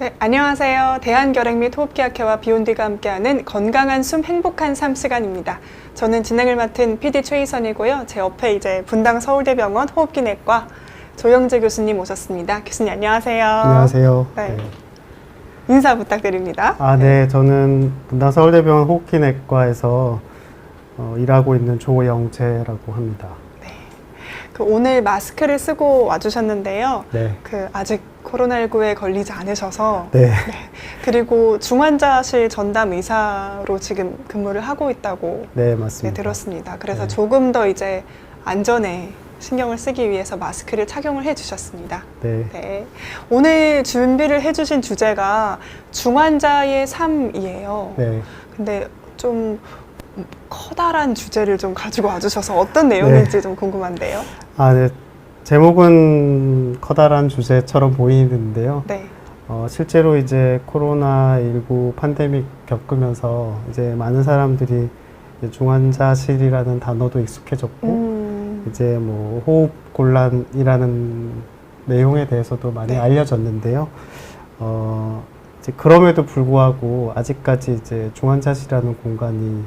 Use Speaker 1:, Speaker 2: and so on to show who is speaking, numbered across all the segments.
Speaker 1: 네, 안녕하세요. 대한결핵 및 호흡기학회와 비욘디가 함께하는 건강한 숨, 행복한 삶 시간입니다. 저는 진행을 맡은 PD 최희선이고요. 제 옆에 이제 분당 서울대병원 호흡기내과 조영재 교수님 오셨습니다. 교수님 안녕하세요.
Speaker 2: 안녕하세요.
Speaker 1: 네. 인사 부탁드립니다.
Speaker 2: 네, 저는 분당 서울대병원 호흡기내과에서 일하고 있는 조영재라고 합니다.
Speaker 1: 오늘 마스크를 쓰고 와주셨는데요.
Speaker 2: 네.
Speaker 1: 아직 코로나19에 걸리지 않으셔서
Speaker 2: 네.
Speaker 1: 그리고 중환자실 전담 의사로 지금 근무를 하고 있다고
Speaker 2: 네, 맞습니다.
Speaker 1: 들었습니다. 그래서
Speaker 2: 네.
Speaker 1: 조금 더 이제 안전에 신경을 쓰기 위해서 마스크를 착용을 해주셨습니다.
Speaker 2: 네.
Speaker 1: 네. 오늘 준비를 해주신 주제가 중환자의 삶이에요.
Speaker 2: 네.
Speaker 1: 근데 좀 커다란 주제를 좀 가지고 와주셔서 어떤 내용인지
Speaker 2: 네.
Speaker 1: 좀 궁금한데요.
Speaker 2: 네. 제목은 커다란 주제처럼 보이는데요.
Speaker 1: 네.
Speaker 2: 실제로 이제 코로나19 팬데믹 겪으면서 이제 많은 사람들이 이제 중환자실이라는 단어도 익숙해졌고, 이제 뭐 호흡 곤란이라는 내용에 대해서도 많이
Speaker 1: 네.
Speaker 2: 알려졌는데요. 이제 그럼에도 불구하고 아직까지 이제 중환자실이라는 공간이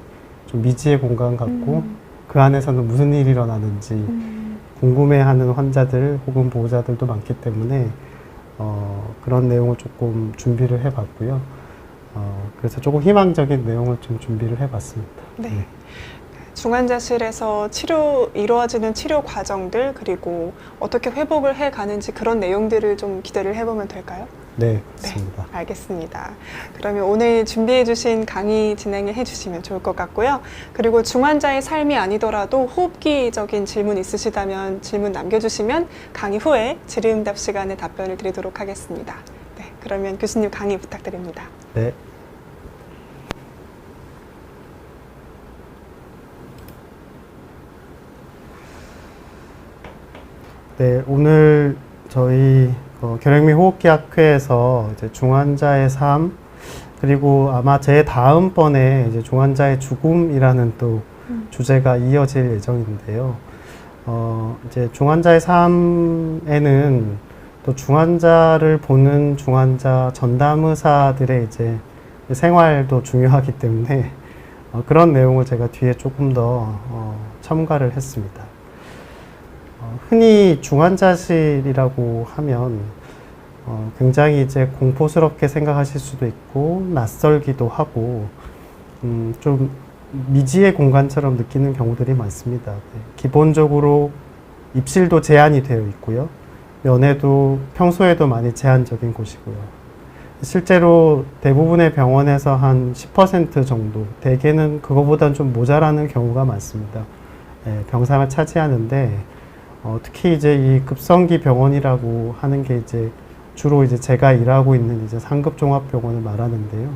Speaker 2: 좀 미지의 공간 같고, 그 안에서는 무슨 일이 일어나는지 궁금해하는 환자들 혹은 보호자들도 많기 때문에 그런 내용을 조금 준비를 해봤고요. 그래서 조금 희망적인 내용을 좀 준비를 해봤습니다.
Speaker 1: 네.
Speaker 2: 네.
Speaker 1: 중환자실에서 이루어지는 치료 과정들, 그리고 어떻게 회복을 해 가는지 그런 내용들을 좀 기대를 해보면 될까요?
Speaker 2: 네, 그렇습니다.
Speaker 1: 네, 알겠습니다. 그러면 오늘 준비해주신 강의 진행해 주시면 좋을 것 같고요. 그리고 중환자의 삶이 아니더라도 호흡기적인 질문 있으시다면 질문 남겨주시면 강의 후에 질의응답 시간에 답변을 드리도록 하겠습니다. 네, 그러면 교수님 강의 부탁드립니다.
Speaker 2: 네. 네, 오늘 저희 결핵 및 호흡기학회에서 이제 중환자의 삶, 그리고 아마 제 다음번에 이제 중환자의 죽음이라는 또 주제가 이어질 예정인데요. 이제 중환자의 삶에는 또 중환자를 보는 중환자 전담의사들의 이제 생활도 중요하기 때문에 그런 내용을 제가 뒤에 조금 더 첨가를 했습니다. 흔히 중환자실이라고 하면 굉장히 이제 공포스럽게 생각하실 수도 있고 낯설기도 하고 좀 미지의 공간처럼 느끼는 경우들이 많습니다. 네. 기본적으로 입실도 제한이 되어 있고요. 면회도 평소에도 많이 제한적인 곳이고요. 실제로 대부분의 병원에서 한 10% 정도, 대개는 그거보다는 좀 모자라는 경우가 많습니다. 네, 병상을 차지하는데 특히 이제 이 급성기 병원이라고 하는 게 이제 주로 이제 제가 일하고 있는 이제 상급 종합병원을 말하는데요.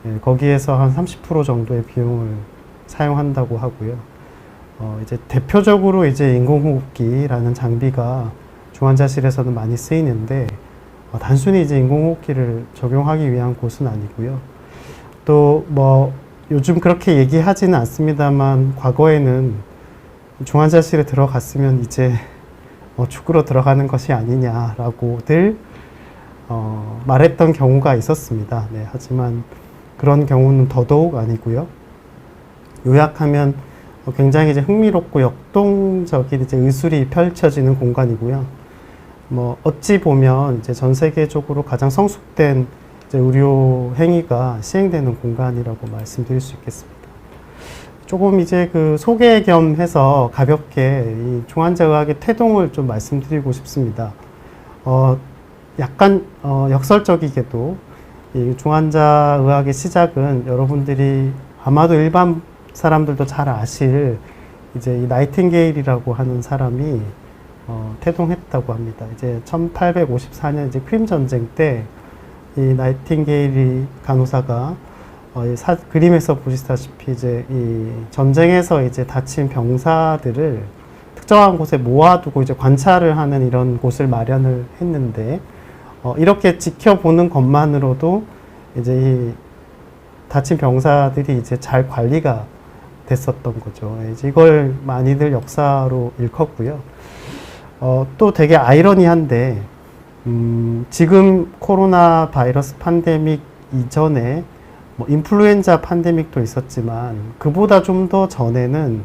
Speaker 2: 예, 거기에서 한 30% 정도의 비용을 사용한다고 하고요. 이제 대표적으로 이제 인공호흡기라는 장비가 중환자실에서는 많이 쓰이는데 단순히 이제 인공호흡기를 적용하기 위한 곳은 아니고요. 또 뭐 요즘 그렇게 얘기하지는 않습니다만 과거에는 중환자실에 들어갔으면 이제 죽으러 들어가는 것이 아니냐라고들 말했던 경우가 있었습니다. 네, 하지만 그런 경우는 더더욱 아니고요. 요약하면 굉장히 이제 흥미롭고 역동적인 이제 의술이 펼쳐지는 공간이고요. 뭐 어찌 보면 이제 전 세계적으로 가장 성숙된 이제 의료 행위가 시행되는 공간이라고 말씀드릴 수 있겠습니다. 조금 이제 그 소개 겸 해서 가볍게 이 중환자 의학의 태동을 좀 말씀드리고 싶습니다. 약간 역설적이게도 이 중환자 의학의 시작은 여러분들이 아마도 일반 사람들도 잘 아실 이제 이 나이팅게일이라고 하는 사람이 태동했다고 합니다. 이제 1854년 이제 크림 전쟁 때 이 나이팅게일 간호사가 그림에서 보시다시피 이제 이 전쟁에서 이제 다친 병사들을 특정한 곳에 모아두고 이제 관찰을 하는 이런 곳을 마련을 했는데 이렇게 지켜보는 것만으로도 이제 이 다친 병사들이 이제 잘 관리가 됐었던 거죠. 이제 이걸 많이들 역사로 일컫고요. 또 되게 아이러니한데 지금 코로나 바이러스 팬데믹 이전에 뭐 인플루엔자 팬데믹도 있었지만 그보다 좀 더 전에는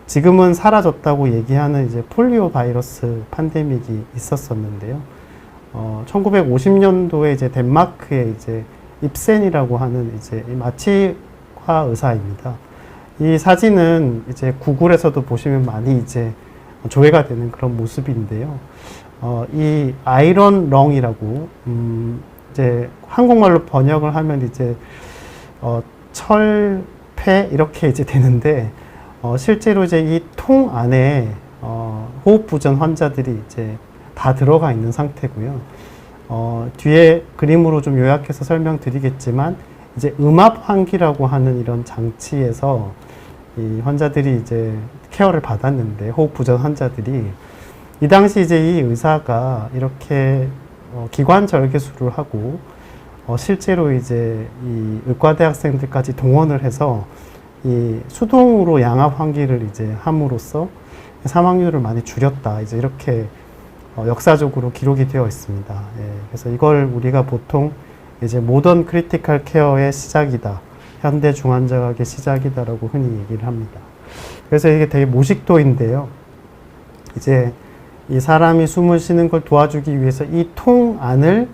Speaker 2: 지금은 사라졌다고 얘기하는 이제 폴리오 바이러스 팬데믹이 있었었는데요. 1950년도에 이제 덴마크에 이제 입센이라고 하는 이제 마취화 의사입니다. 이 사진은 이제 구글에서도 보시면 많이 이제 조회가 되는 그런 모습인데요. 이 아이런 렁이라고 이제 한국말로 번역을 하면 이제 철폐 이렇게 이제 되는데 실제로 이제 이 통 안에 호흡부전 환자들이 이제 다 들어가 있는 상태고요. 뒤에 그림으로 좀 요약해서 설명드리겠지만 이제 음압 환기라고 하는 이런 장치에서 이 환자들이 이제 케어를 받았는데 호흡부전 환자들이 이 당시 이제 이 의사가 이렇게 기관 절개술을 하고 실제로 이제 이 의과대 학생들까지 동원을 해서 이 수동으로 양압 환기를 이제 함으로써 사망률을 많이 줄였다. 이제 이렇게 역사적으로 기록이 되어 있습니다. 예, 그래서 이걸 우리가 보통 이제 모던 크리티컬 케어의 시작이다. 현대 중환자학의 시작이다라고 흔히 얘기를 합니다. 그래서 이게 되게 모식도인데요. 이제 이 사람이 숨을 쉬는 걸 도와주기 위해서 이 통 안을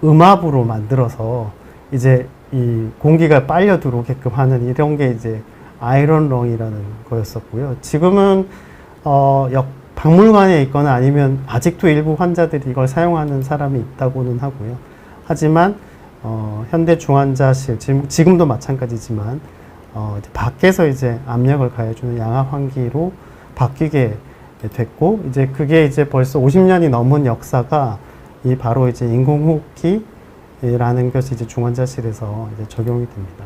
Speaker 2: 음압으로 만들어서 이제 이 공기가 빨려 들어오게끔 하는 이런 게 이제 아이런 렁이라는 거였었고요. 지금은 박물관에 있거나 아니면 아직도 일부 환자들이 이걸 사용하는 사람이 있다고는 하고요. 하지만 현대 중환자실 지금도 마찬가지지만 이제 밖에서 이제 압력을 가해주는 양압 환기로 바뀌게 됐고 이제 그게 이제 벌써 50년이 넘은 역사가 이 바로 이제 인공호흡기라는 것이 이제 중환자실에서 이제 적용이 됩니다.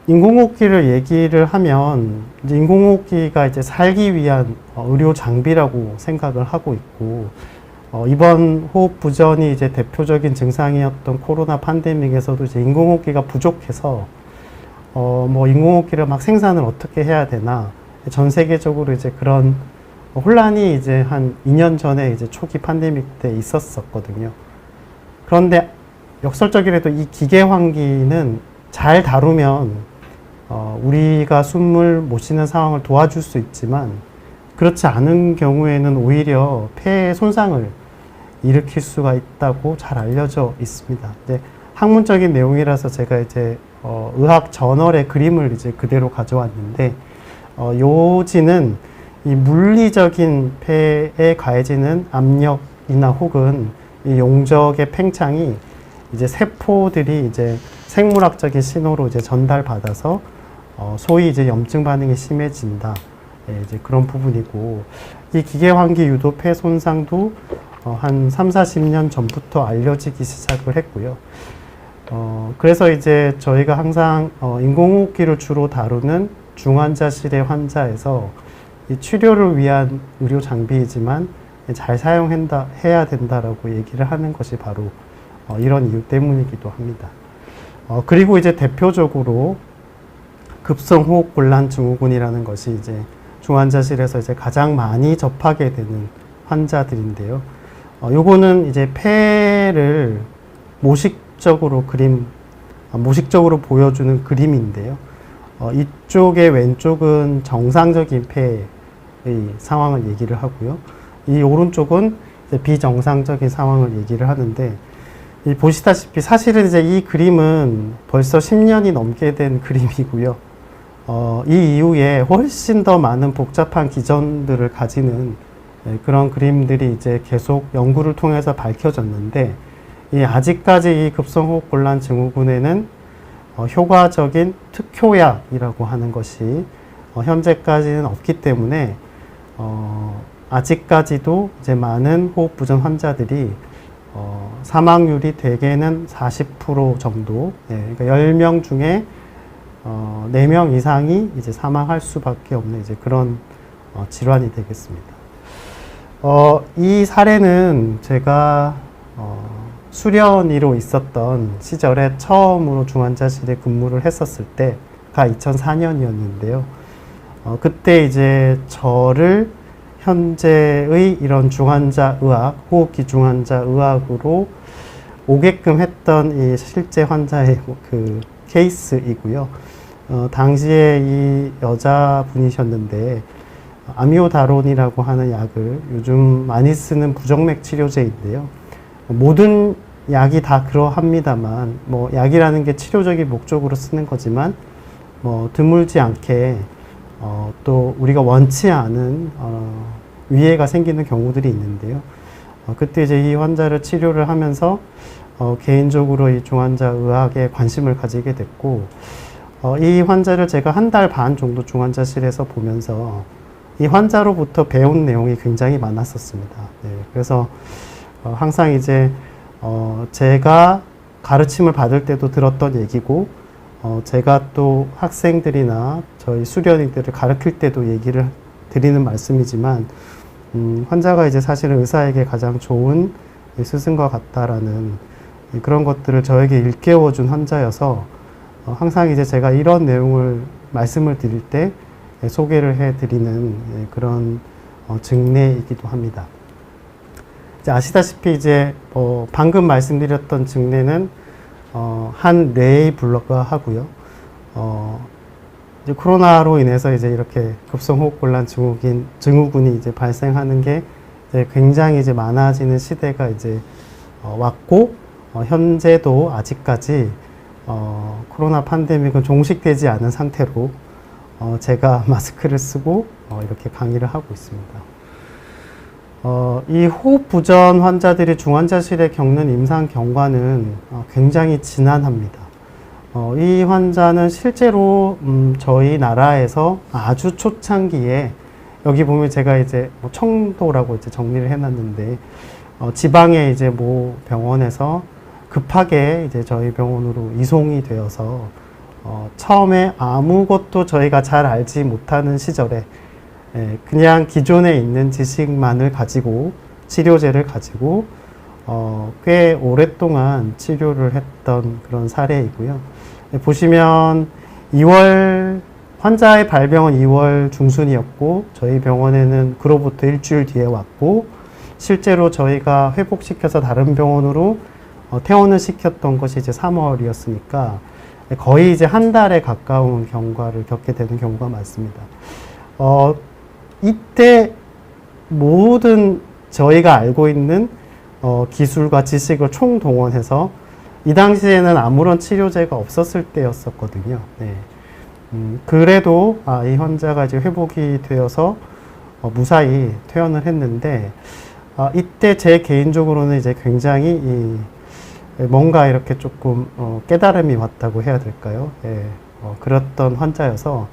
Speaker 2: 인공호흡기를 얘기를 하면 이제 인공호흡기가 이제 살기 위한 의료 장비라고 생각을 하고 있고 이번 호흡 부전이 이제 대표적인 증상이었던 코로나 팬데믹에서도 이제 인공호흡기가 부족해서 뭐 인공호흡기를 막 생산을 어떻게 해야 되나 전 세계적으로 이제 그런 혼란이 이제 한 2년 전에 이제 초기 팬데믹 때 있었었거든요. 그런데 역설적이라도 이 기계 환기는 잘 다루면 우리가 숨을 못 쉬는 상황을 도와줄 수 있지만 그렇지 않은 경우에는 오히려 폐에 손상을 일으킬 수가 있다고 잘 알려져 있습니다. 이제 학문적인 내용이라서 제가 이제 의학 저널의 그림을 이제 그대로 가져왔는데 요지는 이 물리적인 폐에 가해지는 압력이나 혹은 이 용적의 팽창이 이제 세포들이 이제 생물학적인 신호로 이제 전달받아서 소위 이제 염증 반응이 심해진다. 예, 이제 그런 부분이고 이 기계 환기 유도 폐 손상도 한 3, 40년 전부터 알려지기 시작을 했고요. 그래서 이제 저희가 항상 인공호흡기를 주로 다루는 중환자실의 환자에서 이 치료를 위한 의료 장비이지만 잘 사용해야 된다라고 얘기를 하는 것이 바로 이런 이유 때문이기도 합니다. 그리고 이제 대표적으로 급성호흡곤란 증후군이라는 것이 이제 중환자실에서 이제 가장 많이 접하게 되는 환자들인데요. 요거는 이제 폐를 모식적으로 보여주는 그림인데요. 이쪽의 왼쪽은 정상적인 폐의 상황을 얘기를 하고요. 이 오른쪽은 이제 비정상적인 상황을 얘기를 하는데, 보시다시피 사실은 이제 이 그림은 벌써 10년이 넘게 된 그림이고요. 이 이후에 훨씬 더 많은 복잡한 기전들을 가지는 그런 그림들이 이제 계속 연구를 통해서 밝혀졌는데, 아직까지 이 급성호흡곤란 증후군에는 효과적인 특효약이라고 하는 것이 현재까지는 없기 때문에 아직까지도 이제 많은 호흡부전 환자들이 사망률이 대개는 40% 정도, 그러니까 10명 중에 4명 이상이 이제 사망할 수밖에 없는 이제 그런 질환이 되겠습니다. 이 사례는 제가 수련의로 있었던 시절에 처음으로 중환자실에 근무를 했었을 때가 2004년이었는데요. 그때 이제 저를 현재의 이런 중환자 의학, 호흡기 중환자 의학으로 오게끔 했던 이 실제 환자의 그 케이스이고요. 당시에 이 여자분이셨는데 아미오다론이라고 하는 약을 요즘 많이 쓰는 부정맥 치료제인데요. 모든 약이 다 그러합니다만 뭐 약이라는 게 치료적인 목적으로 쓰는 거지만 뭐 드물지 않게 또 우리가 원치 않은 위해가 생기는 경우들이 있는데요. 그때 이제 이 환자를 치료를 하면서 개인적으로 이 중환자 의학에 관심을 가지게 됐고 이 환자를 제가 한 달 반 정도 중환자실에서 보면서 이 환자로부터 배운 내용이 굉장히 많았었습니다. 네, 그래서 항상 이제 제가 가르침을 받을 때도 들었던 얘기고 제가 또 학생들이나 저희 수련인들을 가르칠 때도 얘기를 드리는 말씀이지만 환자가 이제 사실은 의사에게 가장 좋은 스승과 같다라는 그런 것들을 저에게 일깨워준 환자여서 항상 이제 제가 이런 내용을 말씀을 드릴 때 소개를 해드리는 그런 증례이기도 합니다. 이제 아시다시피 이제 방금 말씀드렸던 증례는 한 뇌의 불가하고요. 이제 코로나로 인해서 이제 이렇게 급성호흡곤란 증후군이 이제 발생하는 게 이제 굉장히 이제 많아지는 시대가 이제 왔고 현재도 아직까지 코로나 팬데믹은 종식되지 않은 상태로 제가 마스크를 쓰고 이렇게 강의를 하고 있습니다. 이 호흡 부전 환자들이 중환자실에 겪는 임상 경과는 굉장히 진한합니다. 이 환자는 실제로 저희 나라에서 아주 초창기에 여기 보면 제가 이제 뭐 청도라고 이제 정리를 해놨는데 지방의 이제 모 병원에서 급하게 이제 저희 병원으로 이송이 되어서 처음에 아무것도 저희가 잘 알지 못하는 시절에 그냥 기존에 있는 지식만을 가지고 치료제를 가지고 꽤 오랫동안 치료를 했던 그런 사례이고요. 보시면 2월 환자의 발병은 2월 중순이었고 저희 병원에는 그로부터 일주일 뒤에 왔고 실제로 저희가 회복시켜서 다른 병원으로 퇴원을 시켰던 것이 이제 3월이었으니까 거의 이제 한 달에 가까운 경과를 겪게 되는 경우가 많습니다. 이때 모든 저희가 알고 있는 기술과 지식을 총동원해서 이 당시에는 아무런 치료제가 없었을 때였었거든요. 네. 그래도 이 환자가 이제 회복이 되어서 무사히 퇴원을 했는데 이때 제 개인적으로는 이제 굉장히 뭔가 이렇게 조금 깨달음이 왔다고 해야 될까요? 예, 그랬던 환자여서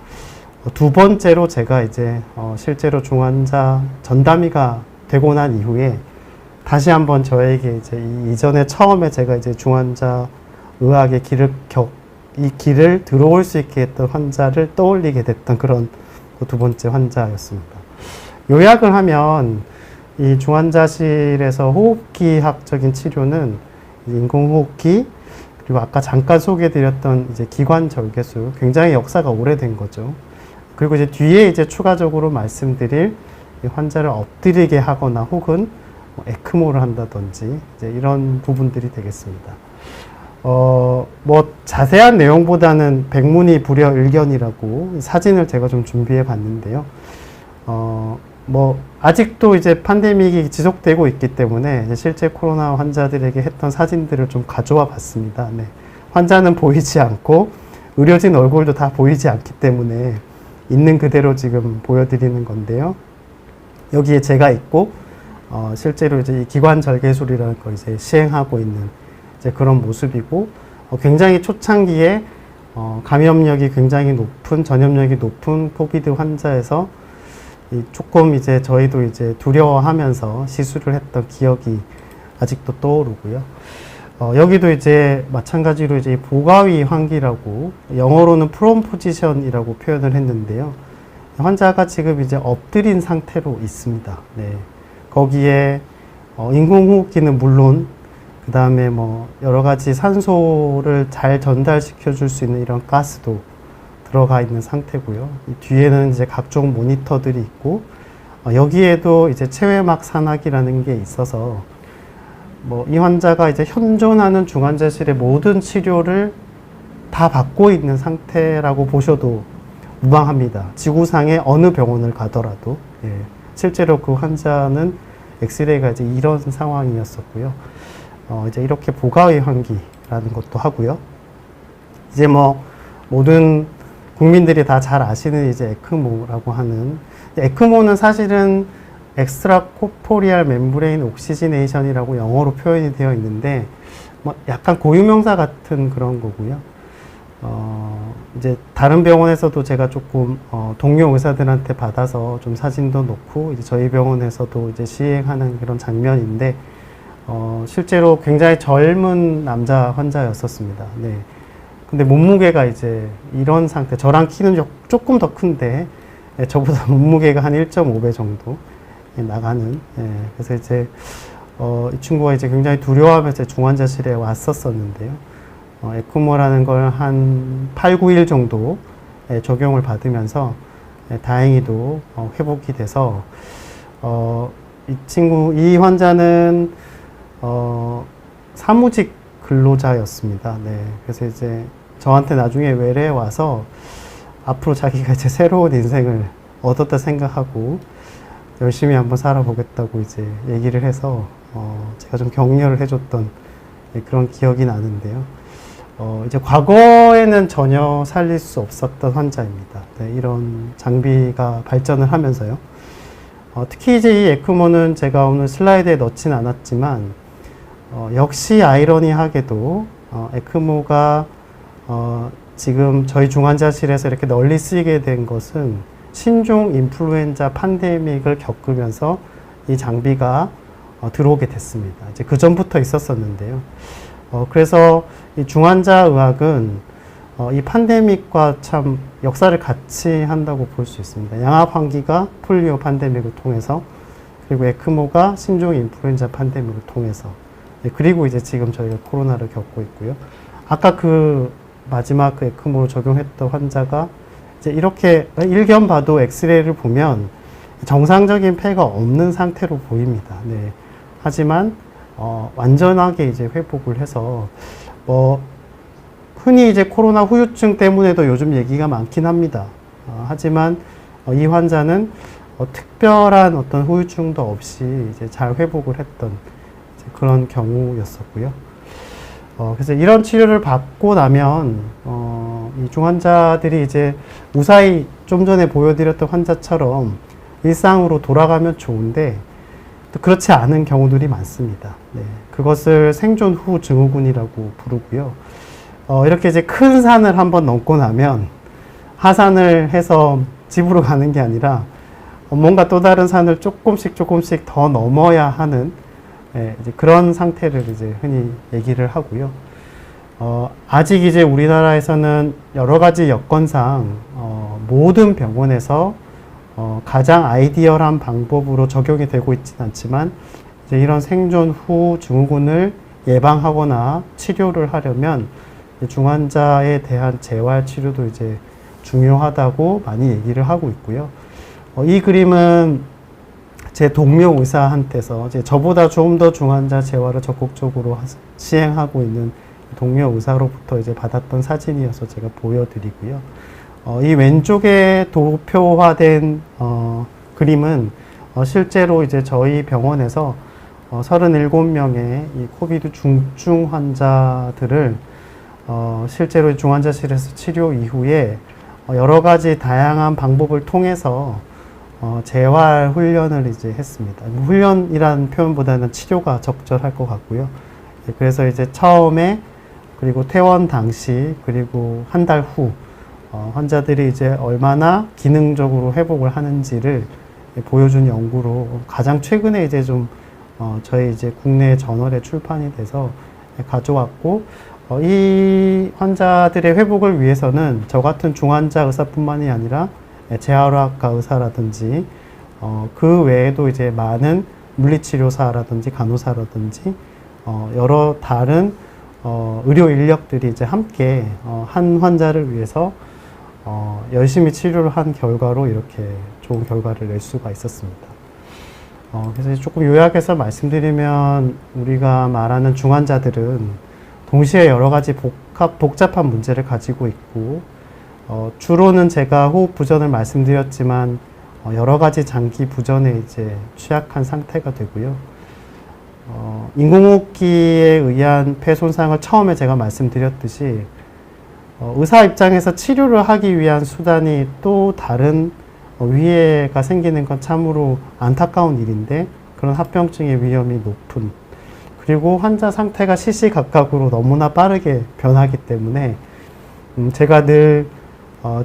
Speaker 2: 두 번째로 제가 이제 실제로 중환자 전담의가 되고 난 이후에 다시 한번 저에게 이제 이전에 처음에 제가 이제 중환자 의학의 이 길을 들어올 수 있게 했던 환자를 떠올리게 됐던 그런 두 번째 환자였습니다. 요약을 하면 이 중환자실에서 호흡기학적인 치료는 인공호흡기 그리고 아까 잠깐 소개해드렸던 이제 기관절개술 굉장히 역사가 오래된 거죠. 그리고 이제 뒤에 이제 추가적으로 말씀드릴 환자를 엎드리게 하거나 혹은 에크모를 한다든지 이제 이런 부분들이 되겠습니다. 뭐 자세한 내용보다는 백문이 불여일견이라고 사진을 제가 좀 준비해 봤는데요. 뭐 아직도 이제 팬데믹이 지속되고 있기 때문에 이제 실제 코로나 환자들에게 했던 사진들을 좀 가져와 봤습니다. 네. 환자는 보이지 않고 의료진 얼굴도 다 보이지 않기 때문에 있는 그대로 지금 보여드리는 건데요. 여기에 제가 있고 실제로 이제 이 기관절개술이라는 걸 이제 시행하고 있는 이제 그런 모습이고 굉장히 초창기에 감염력이 굉장히 높은 전염력이 높은 코비드 환자에서 조금 이제 저희도 이제 두려워하면서 시술을 했던 기억이 아직도 떠오르고요. 여기도 이제 마찬가지로 이제 보가위 환기라고 영어로는 프롬 포지션이라고 표현을 했는데요. 환자가 지금 이제 엎드린 상태로 있습니다. 네. 거기에 인공호흡기는 물론 그 다음에 뭐 여러 가지 산소를 잘 전달시켜 줄 수 있는 이런 가스도 들어가 있는 상태고요. 이 뒤에는 이제 각종 모니터들이 있고 여기에도 이제 체외막 산악이라는 게 있어서 뭐 이 환자가 이제 현존하는 중환자실의 모든 치료를 다 받고 있는 상태라고 보셔도 무방합니다. 지구상의 어느 병원을 가더라도. 예. 실제로 그 환자는 엑스레이가 이제 이런 상황이었었고요. 이제 이렇게 보가의 환기라는 것도 하고요. 이제 뭐 모든 국민들이 다 잘 아시는 이제 에크모라고 하는, 에크모는 사실은 엑스트라 코포리알 멤브레인 옥시지네이션이라고 영어로 표현이 되어 있는데 뭐 약간 고유명사 같은 그런 거고요. 이제 다른 병원에서도 제가 조금 동료 의사들한테 받아서 좀 사진도 놓고 이제 저희 병원에서도 이제 시행하는 그런 장면인데 실제로 굉장히 젊은 남자 환자였었습니다. 네. 근데 몸무게가 이제 이런 상태, 저랑 키는 조금 더 큰데 저보다 몸무게가 한 1.5배 정도 나가는. 그래서 이제 이 친구가 이제 굉장히 두려워하면서 중환자실에 왔었었는데요. 에크모라는 걸 한 8, 9일 정도 적용을 받으면서 다행히도 회복이 돼서 이 환자는 사무직 근로자였습니다. 네. 그래서 이제 저한테 나중에 외래에 와서 앞으로 자기가 이제 새로운 인생을 얻었다 생각하고 열심히 한번 살아보겠다고 이제 얘기를 해서 제가 좀 격려를 해줬던 그런 기억이 나는데요. 이제 과거에는 전혀 살릴 수 없었던 환자입니다. 네, 이런 장비가 발전을 하면서요. 특히 이제 이 에크모는 제가 오늘 슬라이드에 넣진 않았지만, 역시 아이러니하게도, 에크모가, 지금 저희 중환자실에서 이렇게 널리 쓰이게 된 것은 신종 인플루엔자 팬데믹을 겪으면서 이 장비가 들어오게 됐습니다. 이제 그 전부터 있었었는데요. 그래서 이 중환자 의학은 이 팬데믹과 참 역사를 같이 한다고 볼 수 있습니다. 양압 환기가 폴리오 팬데믹을 통해서, 그리고 에크모가 신종 인플루엔자 팬데믹을 통해서, 그리고 이제 지금 저희가 코로나를 겪고 있고요. 아까 그 마지막 그 에크모로 적용했던 환자가 이제 이렇게 일견 봐도 엑스레이를 보면 정상적인 폐가 없는 상태로 보입니다. 네. 하지만 완전하게 이제 회복을 해서 흔히 이제 코로나 후유증 때문에도 요즘 얘기가 많긴 합니다. 하지만 이 환자는 특별한 어떤 후유증도 없이 이제 잘 회복을 했던 이제 그런 경우였었고요. 그래서 이런 치료를 받고 나면 이 중환자들이 이제 무사히 좀 전에 보여드렸던 환자처럼 일상으로 돌아가면 좋은데 또 그렇지 않은 경우들이 많습니다. 네, 그것을 생존 후 증후군이라고 부르고요. 이렇게 이제 큰 산을 한번 넘고 나면 하산을 해서 집으로 가는 게 아니라 뭔가 또 다른 산을 조금씩 더 넘어야 하는 이제 그런 상태를 이제 흔히 얘기를 하고요. 아직 이제 우리나라에서는 여러 가지 여건상 모든 병원에서 가장 아이디얼한 방법으로 적용이 되고 있지는 않지만 이제 이런 생존 후 증후군을 예방하거나 치료를 하려면 중환자에 대한 재활 치료도 이제 중요하다고 많이 얘기를 하고 있고요. 이 그림은 제 동료 의사한테서 이제 저보다 좀 더 중환자 재활을 적극적으로 시행하고 있는 동료 의사로부터 이제 받았던 사진이어서 제가 보여드리고요. 이 왼쪽에 도표화된 그림은 실제로 이제 저희 병원에서 37명의 이 코비드 중증 환자들을 실제로 중환자실에서 치료 이후에 여러 가지 다양한 방법을 통해서 재활 훈련을 이제 했습니다. 훈련이라는 표현보다는 치료가 적절할 것 같고요. 그래서 이제 처음에, 그리고 퇴원 당시, 그리고 한 달 후, 환자들이 이제 얼마나 기능적으로 회복을 하는지를 보여준 연구로 가장 최근에 이제 좀 저희 이제 국내 저널에 출판이 돼서 가져왔고, 이 환자들의 회복을 위해서는 저 같은 중환자 의사뿐만이 아니라 재활의학과 의사라든지 그 외에도 이제 많은 물리치료사라든지 간호사라든지 여러 다른 의료 인력들이 이제 함께 한 환자를 위해서 열심히 치료를 한 결과로 이렇게 좋은 결과를 낼 수가 있었습니다. 그래서 조금 요약해서 말씀드리면 우리가 말하는 중환자들은 동시에 여러 가지 복잡한 문제를 가지고 있고 주로는 제가 호흡 부전을 말씀드렸지만 여러 가지 장기 부전에 이제 취약한 상태가 되고요. 인공호흡기에 의한 폐 손상을 처음에 제가 말씀드렸듯이 의사 입장에서 치료를 하기 위한 수단이 또 다른 위해가 생기는 건 참으로 안타까운 일인데 그런 합병증의 위험이 높은 그리고 환자 상태가 시시각각으로 너무나 빠르게 변하기 때문에 제가 늘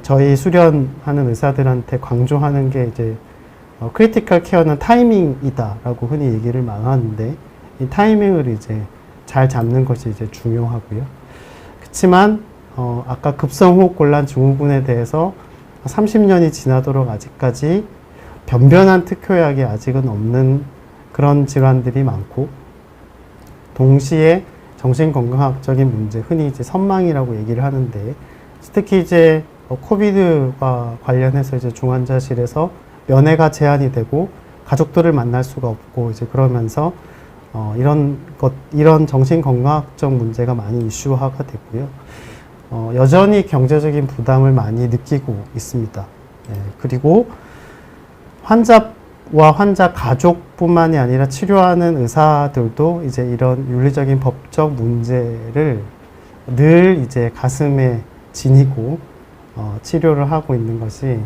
Speaker 2: 저희 수련하는 의사들한테 강조하는 게 이제 크리티컬 케어는 타이밍이다 라고 흔히 얘기를 많이 하는데 이 타이밍을 이제 잘 잡는 것이 이제 중요하고요. 그렇지만 아까 급성호흡곤란 증후군에 대해서 30년이 지나도록 아직까지 변변한 특효약이 아직은 없는 그런 질환들이 많고 동시에 정신건강학적인 문제, 흔히 이제 선망이라고 얘기를 하는데 특히 이제 코비드와 관련해서 이제 중환자실에서 면회가 제한이 되고 가족들을 만날 수가 없고 이제 그러면서 이런 정신건강학적 문제가 많이 이슈화가 됐고요. 여전히 경제적인 부담을 많이 느끼고 있습니다. 네, 그리고 환자와 환자 가족뿐만이 아니라 치료하는 의사들도 이제 이런 윤리적인 법적 문제를 늘 이제 가슴에 지니고 치료를 하고 있는 것이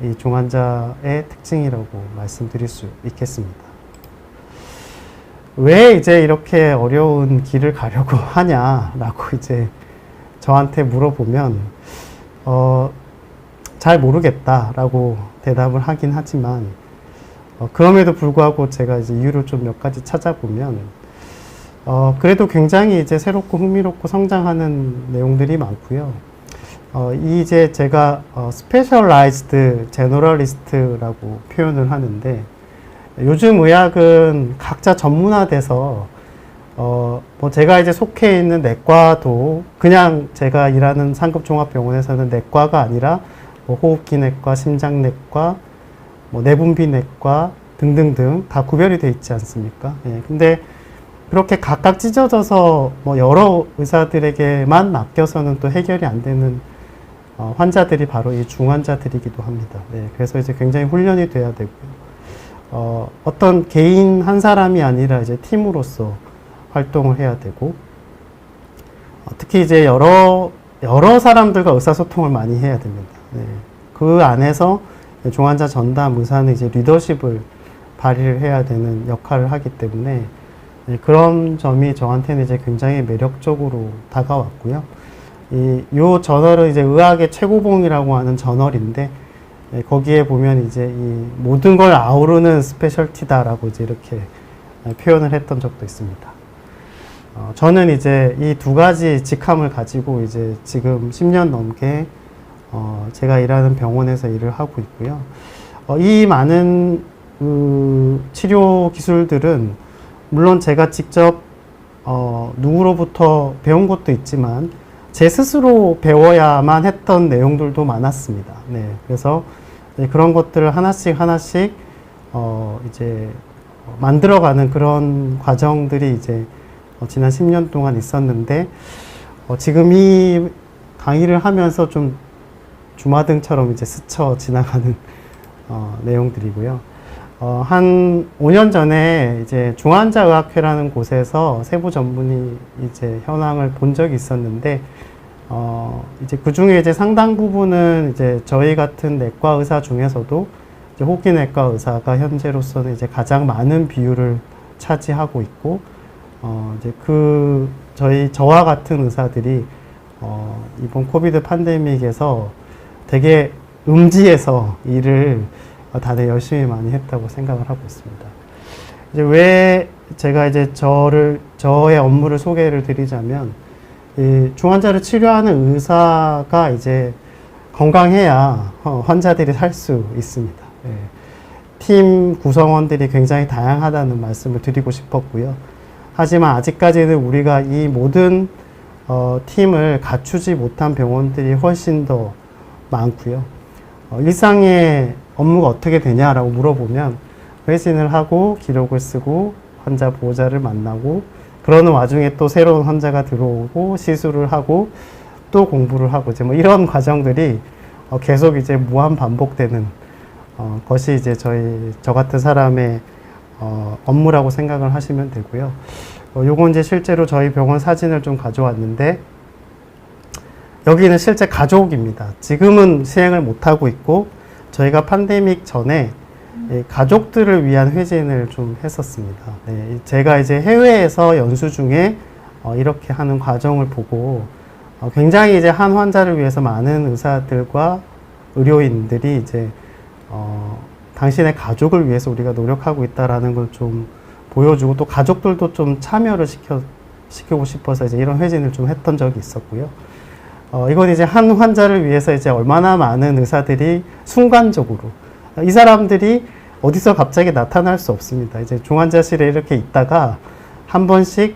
Speaker 2: 이 중환자의 특징이라고 말씀드릴 수 있겠습니다. 왜 이제 이렇게 어려운 길을 가려고 하냐라고 이제 저한테 물어보면 잘 모르겠다라고 대답을 하긴 하지만 그럼에도 불구하고 제가 이제 이유를 좀 몇 가지 찾아보면 그래도 굉장히 이제 새롭고 흥미롭고 성장하는 내용들이 많고요. 이제 제가 스페셜라이즈드 제너럴리스트라고 표현을 하는데 요즘 의학은 각자 전문화돼서 뭐 제가 이제 속해 있는 내과도 그냥 제가 일하는 상급종합병원에서는 내과가 아니라 뭐 호흡기내과, 심장내과, 뭐 내분비내과 등등등 다 구별이 돼 있지 않습니까? 예, 근데 그렇게 각각 찢어져서 뭐 여러 의사들에게만 맡겨서는 또 해결이 안 되는 환자들이 바로 이 중환자들이기도 합니다. 네, 그래서 이제 굉장히 훈련이 돼야 되고요. 어떤 개인 한 사람이 아니라 이제 팀으로서 활동을 해야 되고, 특히 이제 여러 사람들과 의사소통을 많이 해야 됩니다. 네, 그 안에서 중환자 전담 의사는 이제 리더십을 발휘를 해야 되는 역할을 하기 때문에 그런 점이 저한테는 이제 굉장히 매력적으로 다가왔고요. 요 저널은 이제 의학의 최고봉이라고 하는 저널인데 거기에 보면 이제 이 모든 걸 아우르는 스페셜티다라고 이제 이렇게 표현을 했던 적도 있습니다. 저는 이제 이 두 가지 직함을 가지고 이제 지금 10년 넘게 제가 일하는 병원에서 일을 하고 있고요. 이 많은 치료 기술들은 물론 제가 직접 누구로부터 배운 것도 있지만 제 스스로 배워야만 했던 내용들도 많았습니다. 네, 그래서 그런 것들을 하나씩 이제 만들어가는 그런 과정들이 이제 지난 10년 동안 있었는데 지금 이 강의를 하면서 좀 주마등처럼 이제 스쳐 지나가는 내용들이고요. 한 5년 전에 이제 중환자의학회라는 곳에서 세부 전문의 이제 현황을 본 적이 있었는데, 이제 그 중에 이제 상당 부분은 이제 저희 같은 내과 의사 중에서도 이제 호흡기내과 의사가 현재로서는 이제 가장 많은 비율을 차지하고 있고, 이제 저와 같은 의사들이, 이번 코비드 팬데믹에서 되게 음지에서 일을 다들 열심히 많이 했다고 생각을 하고 있습니다. 이제 왜 제가 이제 저의 업무를 소개를 드리자면, 이 중환자를 치료하는 의사가 이제 건강해야 환자들이 살 수 있습니다. 예. 팀 구성원들이 굉장히 다양하다는 말씀을 드리고 싶었고요. 하지만 아직까지는 우리가 이 모든 팀을 갖추지 못한 병원들이 훨씬 더 많고요. 일상의 업무가 어떻게 되냐라고 물어보면 회진을 하고 기록을 쓰고 환자 보호자를 만나고 그러는 와중에 또 새로운 환자가 들어오고 시술을 하고 또 공부를 하고 이제 뭐 이런 과정들이 계속 이제 무한 반복되는 것이 이제 저 같은 사람의 업무라고 생각을 하시면 되고요. 요건 이제 실제로 저희 병원 사진을 좀 가져왔는데 여기는 실제 가족입니다. 지금은 시행을 못하고 있고 저희가 팬데믹 전에 가족들을 위한 회진을 좀 했었습니다. 네, 제가 이제 해외에서 연수 중에 이렇게 하는 과정을 보고 굉장히 이제 한 환자를 위해서 많은 의사들과 의료인들이 이제 당신의 가족을 위해서 우리가 노력하고 있다라는 걸 좀 보여주고 또 가족들도 좀 참여를 시키고 싶어서 이제 이런 회진을 좀 했던 적이 있었고요. 이건 이제 한 환자를 위해서 이제 얼마나 많은 의사들이 순간적으로 이 사람들이 어디서 갑자기 나타날 수 없습니다. 이제 중환자실에 이렇게 있다가 한 번씩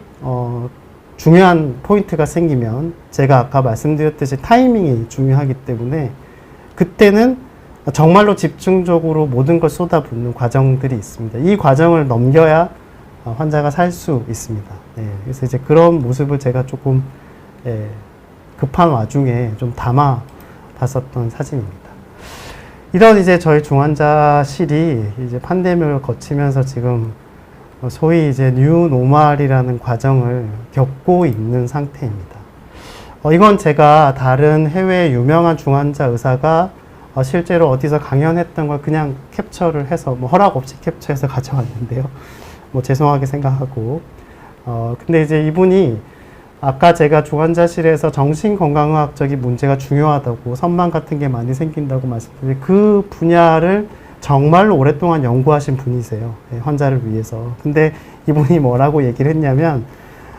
Speaker 2: 중요한 포인트가 생기면 제가 아까 말씀드렸듯이 타이밍이 중요하기 때문에 그때는 정말로 집중적으로 모든 걸 쏟아붓는 과정들이 있습니다. 이 과정을 넘겨야 환자가 살 수 있습니다. 네, 그래서 이제 그런 모습을 제가 조금 급한 와중에 좀 담아 봤었던 사진입니다. 이런 이제 저희 중환자실이 이제 팬데믹을 거치면서 지금 소위 이제 뉴노멀이라는 과정을 겪고 있는 상태입니다. 이건 제가 다른 해외 유명한 중환자 의사가 실제로 어디서 강연했던 걸 그냥 캡처를 해서 뭐 허락 없이 캡처해서 가져왔는데요. 뭐 죄송하게 생각하고 근데 이제 이분이 아까 제가 중환자실에서 정신건강의학적인 문제가 중요하다고 선망 같은 게 많이 생긴다고 말씀드린 그 분야를 정말로 오랫동안 연구하신 분이세요. 환자를 위해서. 근데 이분이 뭐라고 얘기를 했냐면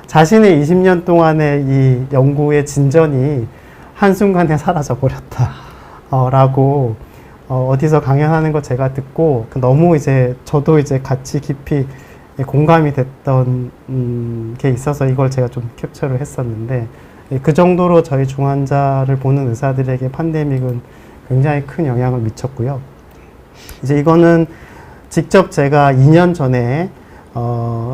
Speaker 2: 자신의 20년 동안의 이 연구의 진전이 한순간에 사라져 버렸다. 라고 어디서 강연하는 거 제가 듣고 너무 이제 저도 이제 같이 깊이 공감이 됐던 게 있어서 이걸 제가 좀 캡처를 했었는데 그 정도로 저희 중환자를 보는 의사들에게 팬데믹은 굉장히 큰 영향을 미쳤고요. 이제 이거는 직접 제가 2년 전에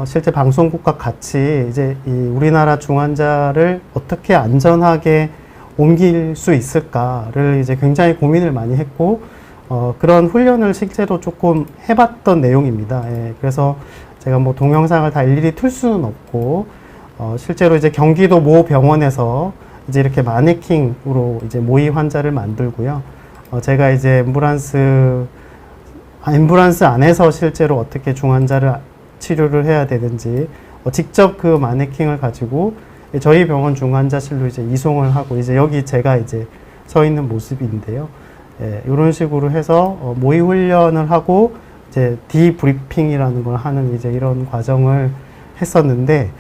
Speaker 2: 실제 방송국과 같이 이제 이 우리나라 중환자를 어떻게 안전하게 옮길 수 있을까를 이제 굉장히 고민을 많이 했고 그런 훈련을 실제로 조금 해봤던 내용입니다. 예, 그래서 제가 뭐 동영상을 다 일일이 틀 수는 없고 실제로 이제 경기도 모 병원에서 이제 이렇게 마네킹으로 이제 모의 환자를 만들고요. 제가 이제 앰뷸런스 안에서 실제로 어떻게 중환자를 치료를 해야 되는지 직접 그 마네킹을 가지고 저희 병원 중환자실로 이제 이송을 하고 이제 여기 제가 이제 서 있는 모습인데요. 예, 이런 식으로 해서 모의 훈련을 하고 이제 디브리핑이라는 걸 하는 이제 이런 과정을 했었는데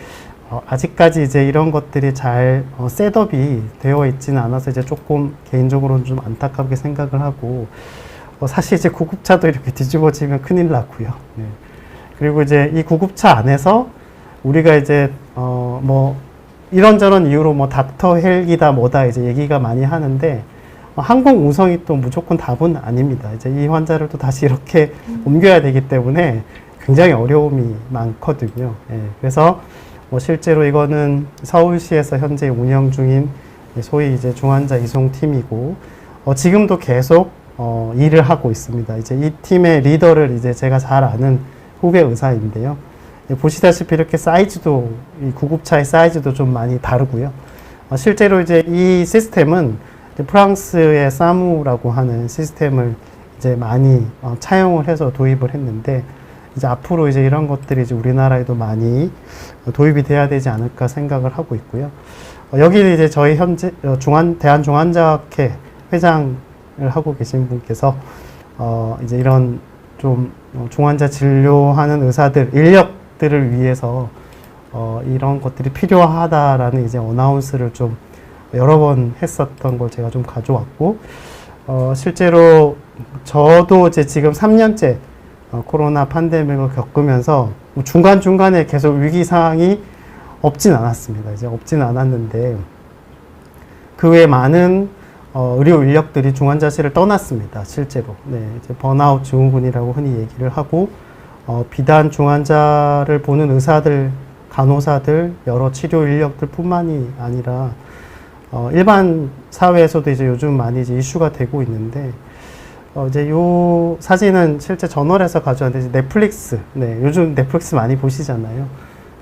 Speaker 2: 아직까지 이제 이런 것들이 잘 셋업이 되어 있지는 않아서 이제 조금 개인적으로는 좀 안타깝게 생각을 하고 사실 이제 구급차도 이렇게 뒤집어지면 큰일 나고요. 네. 그리고 이제 이 구급차 안에서 우리가 이제 뭐 이런저런 이유로 뭐 닥터 헬기다 뭐다 이제 얘기가 많이 하는데 항공 우성이 또 무조건 답은 아닙니다. 이제 이 환자를 또 다시 이렇게 옮겨야 되기 때문에 굉장히 어려움이 많거든요. 예, 그래서 뭐 실제로 이거는 서울시에서 현재 운영 중인 소위 이제 중환자 이송팀이고 지금도 계속 일을 하고 있습니다. 이제 이 팀의 리더를 이제 제가 잘 아는 후배 의사인데요. 보시다시피 이렇게 사이즈도 이 구급차의 사이즈도 좀 많이 다르고요. 실제로 이제 이 시스템은 프랑스의 사무라고 하는 시스템을 이제 많이 차용을 해서 도입을 했는데 이제 앞으로 이제 이런 것들이 이제 우리나라에도 많이 도입이 돼야 되지 않을까 생각을 하고 있고요. 여기는 이제 저희 현재 대한중환자학회 회장을 하고 계신 분께서 이제 이런 좀 중환자 진료하는 의사들 인력들을 위해서 이런 것들이 필요하다라는 이제 어나운스를 좀 여러 번 했었던 걸 제가 좀 가져왔고 실제로 저도 이제 지금 3년째 코로나 팬데믹을 겪으면서 중간중간에 계속 위기 상황이 없진 않았습니다. 이제 없진 않았는데 그 외에 많은 의료 인력들이 중환자실을 떠났습니다. 실제로. 네, 이제 번아웃 증후군이라고 흔히 얘기를 하고 비단 중환자를 보는 의사들, 간호사들, 여러 치료 인력들 뿐만이 아니라 일반 사회에서도 이제 요즘 많이 이제 이슈가 되고 있는데, 이제 요 사진은 실제 저널에서 가져왔는데, 이제 넷플릭스, 네, 요즘 넷플릭스 많이 보시잖아요.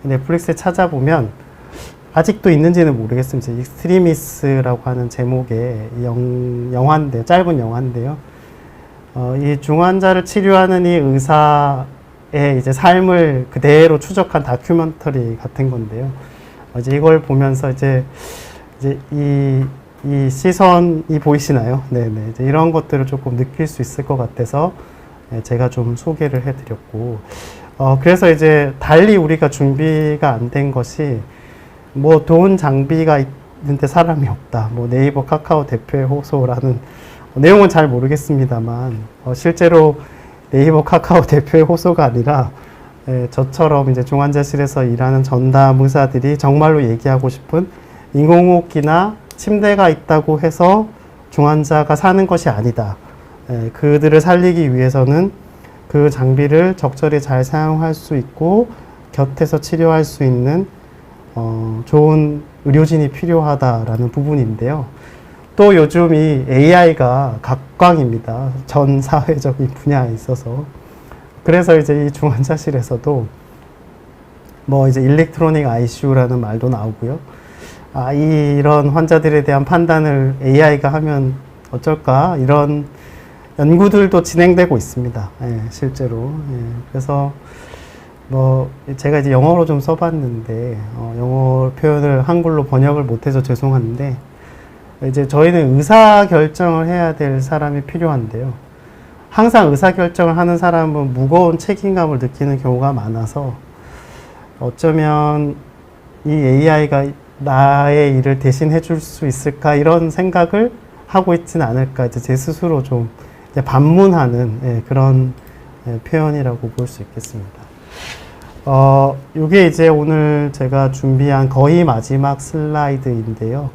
Speaker 2: 넷플릭스에 찾아보면, 아직도 있는지는 모르겠습니다. 익스트리미스라고 하는 제목의 영화인데, 짧은 영화인데요. 이 중환자를 치료하는 이 의사의 이제 삶을 그대로 추적한 다큐멘터리 같은 건데요. 이제 이걸 보면서 이제 이 시선이 보이시나요? 네네. 이제 이런 것들을 조금 느낄 수 있을 것 같아서 제가 좀 소개를 해드렸고, 그래서 이제 달리 우리가 준비가 안 된 것이, 뭐 돈 장비가 있는데 사람이 없다. 뭐 네이버 카카오 대표의 호소라는 내용은 잘 모르겠습니다만, 실제로 네이버 카카오 대표의 호소가 아니라, 저처럼 이제 중환자실에서 일하는 전담 의사들이 정말로 얘기하고 싶은 인공호흡기나 침대가 있다고 해서 중환자가 사는 것이 아니다. 그들을 살리기 위해서는 그 장비를 적절히 잘 사용할 수 있고 곁에서 치료할 수 있는 좋은 의료진이 필요하다라는 부분인데요. 또 요즘 이 AI가 각광입니다. 전 사회적인 분야에 있어서. 그래서 이제 이 중환자실에서도 뭐 이제 일렉트로닉 ICU라는 말도 나오고요. 이런 환자들에 대한 판단을 AI가 하면 어쩔까? 이런 연구들도 진행되고 있습니다. 실제로. 그래서 뭐 제가 이제 영어로 좀 써봤는데 영어 표현을 한글로 번역을 못해서 죄송한데, 이제 저희는 의사 결정을 해야 될 사람이 필요한데요. 항상 의사 결정을 하는 사람은 무거운 책임감을 느끼는 경우가 많아서 어쩌면 이 AI가 나의 일을 대신 해줄 수 있을까 이런 생각을 하고 있지는 않을까, 이제 제 스스로 좀 이제 반문하는 그런 표현이라고 볼 수 있겠습니다. 이게 이제 오늘 제가 준비한 거의 마지막 슬라이드인데요.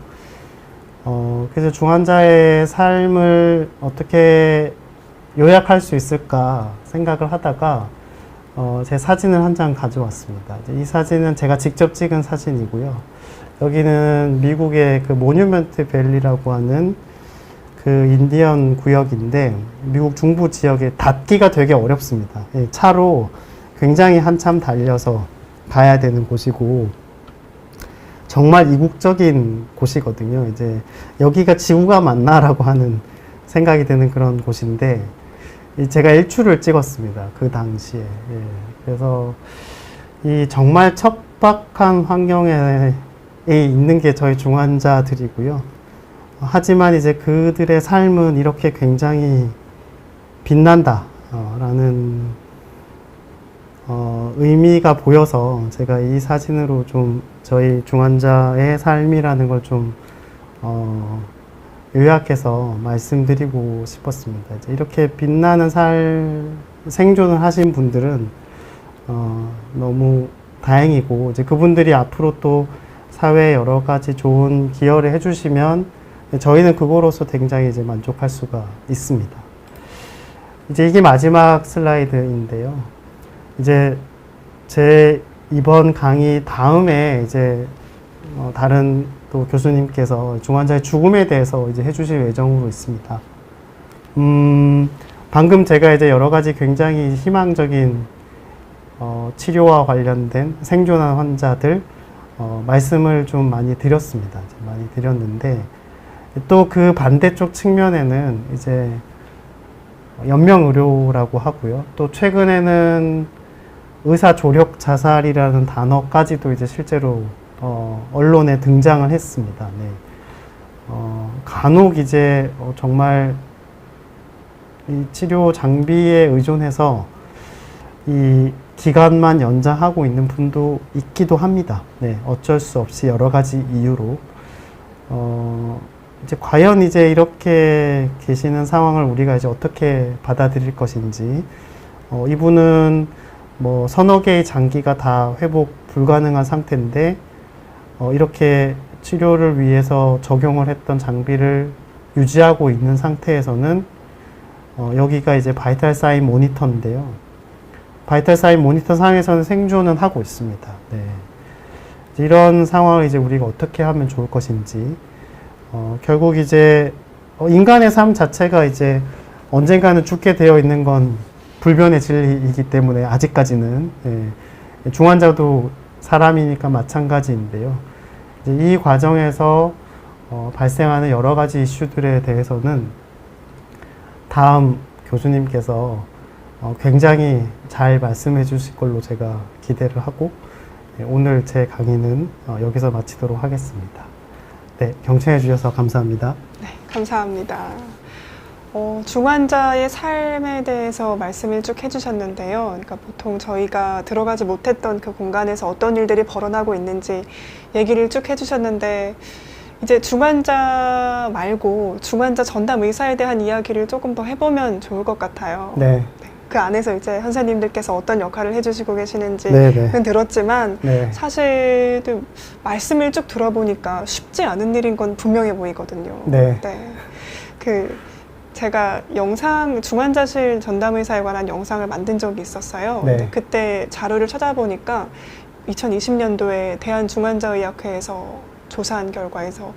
Speaker 2: 그래서 중환자의 삶을 어떻게 요약할 수 있을까 생각을 하다가 제 사진을 한 장 가져왔습니다. 이 사진은 제가 직접 찍은 사진이고요. 여기는 미국의 그 모뉴먼트 밸리라고 하는 그 인디언 구역인데, 미국 중부 지역에 닿기가 되게 어렵습니다. 차로 굉장히 한참 달려서 가야 되는 곳이고, 정말 이국적인 곳이거든요. 이제 여기가 지구가 맞나라고 하는 생각이 드는 그런 곳인데, 제가 일출을 찍었습니다. 그 당시에. 그래서 이 정말 척박한 환경에 있는 게 저희 중환자들이고요. 하지만 이제 그들의 삶은 이렇게 굉장히 빛난다 라는 의미가 보여서 제가 이 사진으로 좀 저희 중환자의 삶이라는 걸 좀 요약해서 말씀드리고 싶었습니다. 이제 이렇게 빛나는 생존을 하신 분들은 너무 다행이고, 이제 그분들이 앞으로 또 사회에 여러 가지 좋은 기여를 해주시면 저희는 그거로서 굉장히 이제 만족할 수가 있습니다. 이제 이게 마지막 슬라이드인데요. 이제 제 이번 강의 다음에 이제 다른 또 교수님께서 중환자의 죽음에 대해서 이제 해주실 예정으로 있습니다. 방금 제가 이제 여러 가지 굉장히 희망적인 치료와 관련된 생존한 환자들 말씀을 좀 많이 드렸습니다. 많이 드렸는데, 또 그 반대쪽 측면에는 이제 연명의료라고 하고요. 또 최근에는 의사 조력 자살이라는 단어까지도 이제 실제로 언론에 등장을 했습니다. 네. 간혹 이제 정말 이 치료 장비에 의존해서 이 기간만 연장하고 있는 분도 있기도 합니다. 네, 어쩔 수 없이 여러 가지 이유로. 이제 과연 이제 이렇게 계시는 상황을 우리가 이제 어떻게 받아들일 것인지, 이분은 뭐 서너 개의 장기가 다 회복 불가능한 상태인데, 이렇게 치료를 위해서 적용을 했던 장비를 유지하고 있는 상태에서는, 여기가 이제 바이탈 사인 모니터인데요. 바이탈 사인 모니터 상에서는 생존은 하고 있습니다. 네. 이런 상황을 이제 우리가 어떻게 하면 좋을 것인지, 결국 이제 인간의 삶 자체가 이제 언젠가는 죽게 되어 있는 건 불변의 진리이기 때문에 아직까지는 중환자도 사람이니까 마찬가지인데요. 이제 이 과정에서 발생하는 여러 가지 이슈들에 대해서는 다음 교수님께서 굉장히 잘 말씀해 주실 걸로 제가 기대를 하고 오늘 제 강의는 여기서 마치도록 하겠습니다. 네, 경청해 주셔서 감사합니다.
Speaker 1: 네, 감사합니다. 중환자의 삶에 대해서 말씀을 쭉 해주셨는데요. 그러니까 보통 저희가 들어가지 못했던 그 공간에서 어떤 일들이 벌어나고 있는지 얘기를 쭉 해주셨는데 이제 중환자 말고 중환자 전담 의사에 대한 이야기를 조금 더 해보면 좋을 것 같아요.
Speaker 2: 네.
Speaker 1: 그 안에서 이제 선생님들께서 어떤 역할을 해주시고
Speaker 2: 네네.
Speaker 1: 계시는지는 들었지만
Speaker 2: 네.
Speaker 1: 사실 또 말씀을 쭉 들어보니까 쉽지 않은 일인 건 분명해 보이거든요.
Speaker 2: 네.
Speaker 1: 제가 중환자실 전담의사에 관한 영상을 만든 적이 있었어요.
Speaker 2: 네.
Speaker 1: 근데 그때 자료를 찾아보니까 2020년도에 대한중환자의학회에서 조사한 결과에서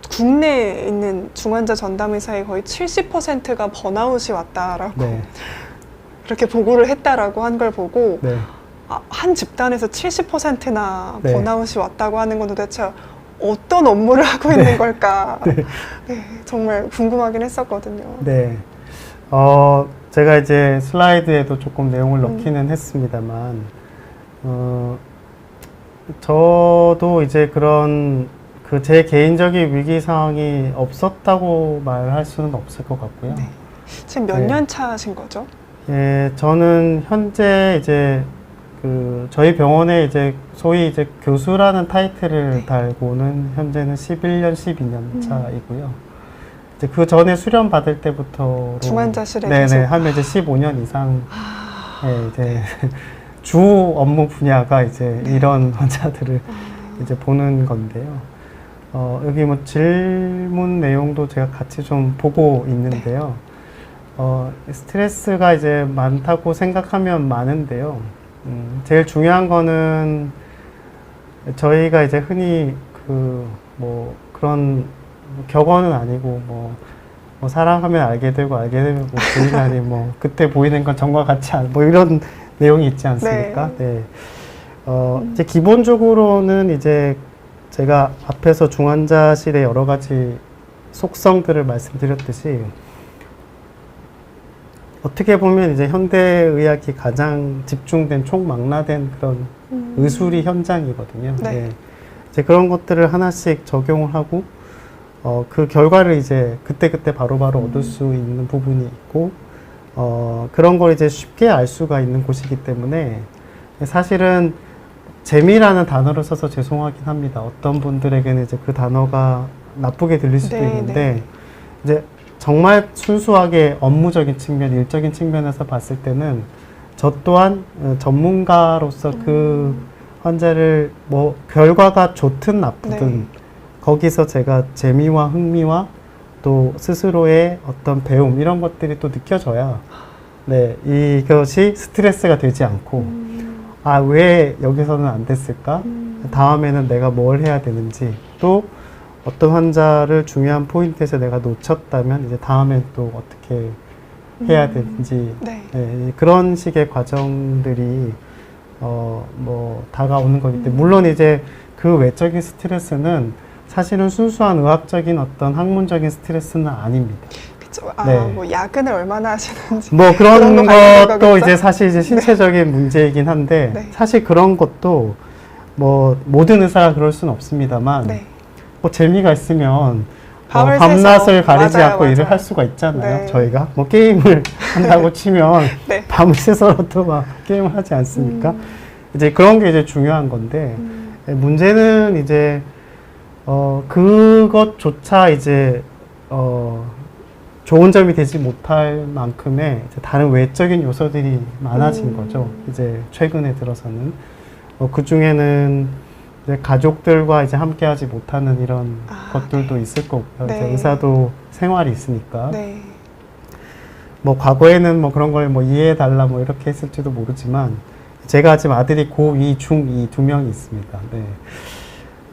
Speaker 1: 국내에 있는 중환자 전담의사의 거의 70%가 번아웃이 왔다라고
Speaker 2: 네.
Speaker 1: 그렇게 보고를 했다라고 한 걸 보고
Speaker 2: 네.
Speaker 1: 한 집단에서 70%나
Speaker 2: 네.
Speaker 1: 번아웃이 왔다고 하는 건 도대체 어떤 업무를 하고 있는 걸까?
Speaker 2: 네.
Speaker 1: 네, 정말 궁금하긴 했었거든요.
Speaker 2: 네. 제가 이제 슬라이드에도 조금 내용을 넣기는 했습니다만, 저도 이제 그런 제 개인적인 위기 상황이 없었다고 말할 수는 없을 것 같고요.
Speaker 1: 네. 지금 몇
Speaker 2: 네.
Speaker 1: 년 차신 거죠?
Speaker 2: 예, 저는 현재 이제 저희 병원에 이제 소위 이제 교수라는 타이틀을
Speaker 1: 네.
Speaker 2: 달고는 현재는 11년, 12년 차이고요. 이제 그 전에 수련 받을 때부터
Speaker 1: 중환자실에
Speaker 2: 네네
Speaker 1: 계속
Speaker 2: 하면 이제 15년 이상 이제 주 업무 분야가 이제
Speaker 1: 네.
Speaker 2: 이런 환자들을 이제 보는 건데요. 여기 뭐 질문 내용도 제가 같이 좀 보고 있는데요. 스트레스가 이제 많다고 생각하면 많은데요. 제일 중요한 거는 저희가 이제 흔히 뭐 그런 격언은 아니고 뭐 사랑하면 알게 되고 알게 되면 뭐 보이나니 뭐 그때 보이는 건 전과 같지 않 뭐 이런 내용이 있지 않습니까? 네. 이제 기본적으로는 이제 제가 앞에서 중환자실의 여러 가지 속성들을 말씀드렸듯이 어떻게 보면 이제 현대의학이 가장 집중된 총망라된 그런 의술이 현장이거든요.
Speaker 1: 네.
Speaker 2: 네. 이제 그런 것들을 하나씩 적용을 하고 그 결과를 이제 그때그때 바로바로 얻을 수 있는 부분이 있고 그런 걸 이제 쉽게 알 수가 있는 곳이기 때문에 사실은 재미라는 단어를 써서 죄송하긴 합니다. 어떤 분들에게는 이제 그 단어가 나쁘게 들릴 수도
Speaker 1: 네,
Speaker 2: 있는데
Speaker 1: 네.
Speaker 2: 이제 정말 순수하게 업무적인 측면, 일적인 측면에서 봤을 때는 저 또한 전문가로서 그 환자를 뭐 결과가 좋든 나쁘든
Speaker 1: 네.
Speaker 2: 거기서 제가 재미와 흥미와 또 스스로의 어떤 배움 이런 것들이 또 느껴져야 네, 이것이 스트레스가 되지 않고 아, 왜 여기서는 안 됐을까? 다음에는 내가 뭘 해야 되는지 또 어떤 환자를 중요한 포인트에서 내가 놓쳤다면 이제 다음엔 또 어떻게 해야 되는지
Speaker 1: 네.
Speaker 2: 네, 그런 식의 과정들이 뭐 다가오는 거기 때문에 물론 이제 그 외적인 스트레스는 사실은 순수한 의학적인 어떤 학문적인 스트레스는 아닙니다.
Speaker 1: 그쵸.
Speaker 2: 네.
Speaker 1: 뭐 야근을 얼마나 하시는지
Speaker 2: 뭐 그런
Speaker 1: 거 관련된
Speaker 2: 것도
Speaker 1: 거겠죠?
Speaker 2: 이제 사실 이제 신체적인 문제이긴 한데
Speaker 1: 네.
Speaker 2: 사실 그런 것도 뭐 모든 의사가 그럴 수는 없습니다만
Speaker 1: 네.
Speaker 2: 뭐 재미가 있으면
Speaker 1: 밤을
Speaker 2: 밤낮을
Speaker 1: 새서.
Speaker 2: 가리지
Speaker 1: 맞아요,
Speaker 2: 않고 일을
Speaker 1: 맞아요.
Speaker 2: 할 수가 있잖아요.
Speaker 1: 네.
Speaker 2: 저희가 뭐 게임을 한다고 치면
Speaker 1: 네.
Speaker 2: 밤을 새서라도 막 게임을 하지 않습니까? 이제 그런 게 이제 중요한 건데 문제는 이제 그것조차 이제 좋은 점이 되지 못할 만큼의 이제 다른 외적인 요소들이 많아진 거죠. 이제 최근에 들어서는 그 중에는 이제 가족들과 이제 함께하지 못하는 이런 것들도 있을 거고요.
Speaker 1: 네.
Speaker 2: 이제 의사도 생활이 있으니까.
Speaker 1: 네.
Speaker 2: 뭐 과거에는 뭐 그런 걸 뭐 이해해달라 뭐 이렇게 했을지도 모르지만 제가 지금 아들이 고2, 중2 두 명이 있습니다. 네.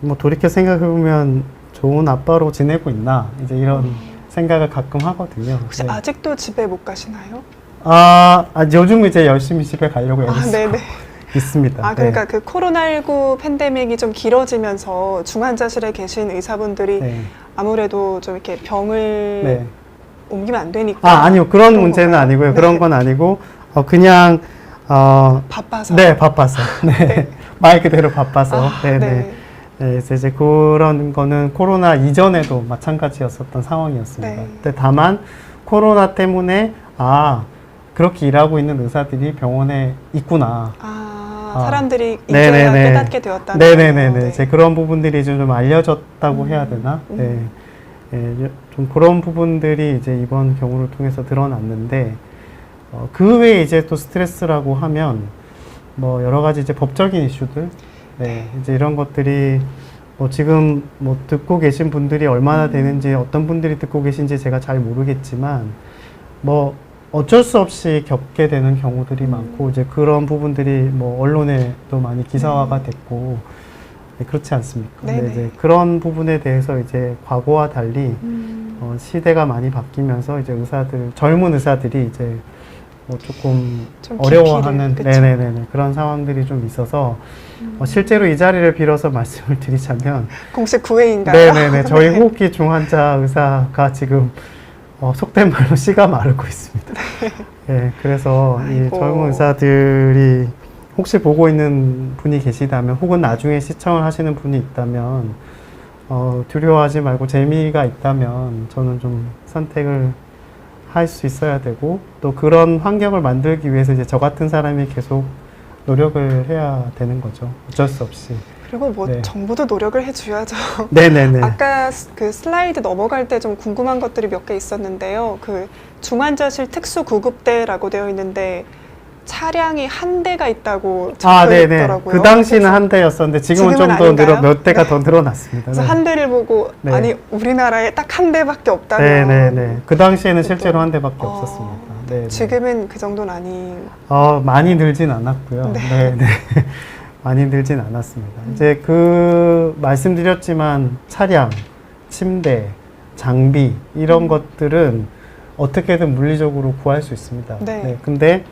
Speaker 2: 뭐 돌이켜 생각해보면 좋은 아빠로 지내고 있나 이제 이런 생각을 가끔 하거든요.
Speaker 1: 혹시
Speaker 2: 네.
Speaker 1: 아직도 집에 못 가시나요?
Speaker 2: 요즘 이제 열심히 집에 가려고 애를 쓰고
Speaker 1: 네네.
Speaker 2: 있습니다.
Speaker 1: 그러니까 그 코로나19 팬데믹이 좀 길어지면서 중환자실에 계신 의사분들이
Speaker 2: 네.
Speaker 1: 아무래도 좀 이렇게 병을
Speaker 2: 네.
Speaker 1: 옮기면 안 되니까.
Speaker 2: 아니요. 그런
Speaker 1: 그런
Speaker 2: 문제는
Speaker 1: 건가요?
Speaker 2: 아니고요.
Speaker 1: 네.
Speaker 2: 그런 건 아니고, 그냥,
Speaker 1: 바빠서.
Speaker 2: 네, 바빠서. 네. 말 그대로 바빠서. 네네.
Speaker 1: 네.
Speaker 2: 네, 그래서 이제 그런 거는 코로나 이전에도 마찬가지였었던 상황이었습니다.
Speaker 1: 네.
Speaker 2: 근데 다만, 코로나 때문에, 그렇게 일하고 있는 의사들이 병원에 있구나.
Speaker 1: 사람들이
Speaker 2: 네네네.
Speaker 1: 이제야 깨닫게 되었다는
Speaker 2: 네네네네.
Speaker 1: 거예요. 네.
Speaker 2: 이제 그런 부분들이 좀 알려졌다고 해야 되나? 네. 예, 좀 그런 부분들이 이제 이번 경우를 통해서 드러났는데, 그 외에 이제 또 스트레스라고 하면, 뭐 여러 가지 이제 법적인 이슈들, 네, 이제 이런 것들이 뭐 지금 뭐 듣고 계신 분들이 얼마나 되는지, 어떤 분들이 듣고 계신지 제가 잘 모르겠지만, 뭐 어쩔 수 없이 겪게 되는 경우들이 많고, 이제 그런 부분들이 뭐 언론에도 많이 기사화가 됐고, 네, 그렇지 않습니까? 근데 이제 그런 부분에 대해서 이제 과거와 달리 시대가 많이 바뀌면서 이제 젊은 의사들이 이제 뭐 조금 어려워하는 네네네 그런 상황들이 좀 있어서 실제로 이 자리를 빌어서 말씀을 드리자면
Speaker 1: 공식 구회인가요?
Speaker 2: 네네네 저희 호흡기 중환자 의사가 지금 속된 말로 씨가 마르고 있습니다. 네, 그래서 이 젊은 의사들이 혹시 보고 있는 분이 계시다면 혹은 나중에 시청을 하시는 분이 있다면 두려워하지 말고 재미가 있다면 저는 좀 선택을 할 수 있어야 되고 또 그런 환경을 만들기 위해서 이제 저 같은 사람이 계속 노력을 해야 되는 거죠. 어쩔 수 없이.
Speaker 1: 그리고 뭐 정부도 노력을 해줘야죠.
Speaker 2: 네네네.
Speaker 1: 아까 그 슬라이드 넘어갈 때 좀 궁금한 것들이 몇 개 있었는데요. 그 중환자실 특수구급대라고 되어 있는데 차량이 한 대가 있다고 적혀 있더라고요.
Speaker 2: 그 당시는 한 대였었는데 지금은 좀 더 몇 대가 더 늘어났습니다.
Speaker 1: 그래서 한 대를 보고 아니 우리나라에 딱 한 대밖에 없다면.
Speaker 2: 네네네. 그 당시에는 실제로 한 대밖에 없었습니다. 네네.
Speaker 1: 지금은 그 정도는 아니.
Speaker 2: 많이 늘진 않았고요. 네네. 많이 늘진 않았습니다. 이제 그 말씀드렸지만 차량, 침대, 장비 이런 것들은 어떻게든 물리적으로 구할 수 있습니다. 네. 근데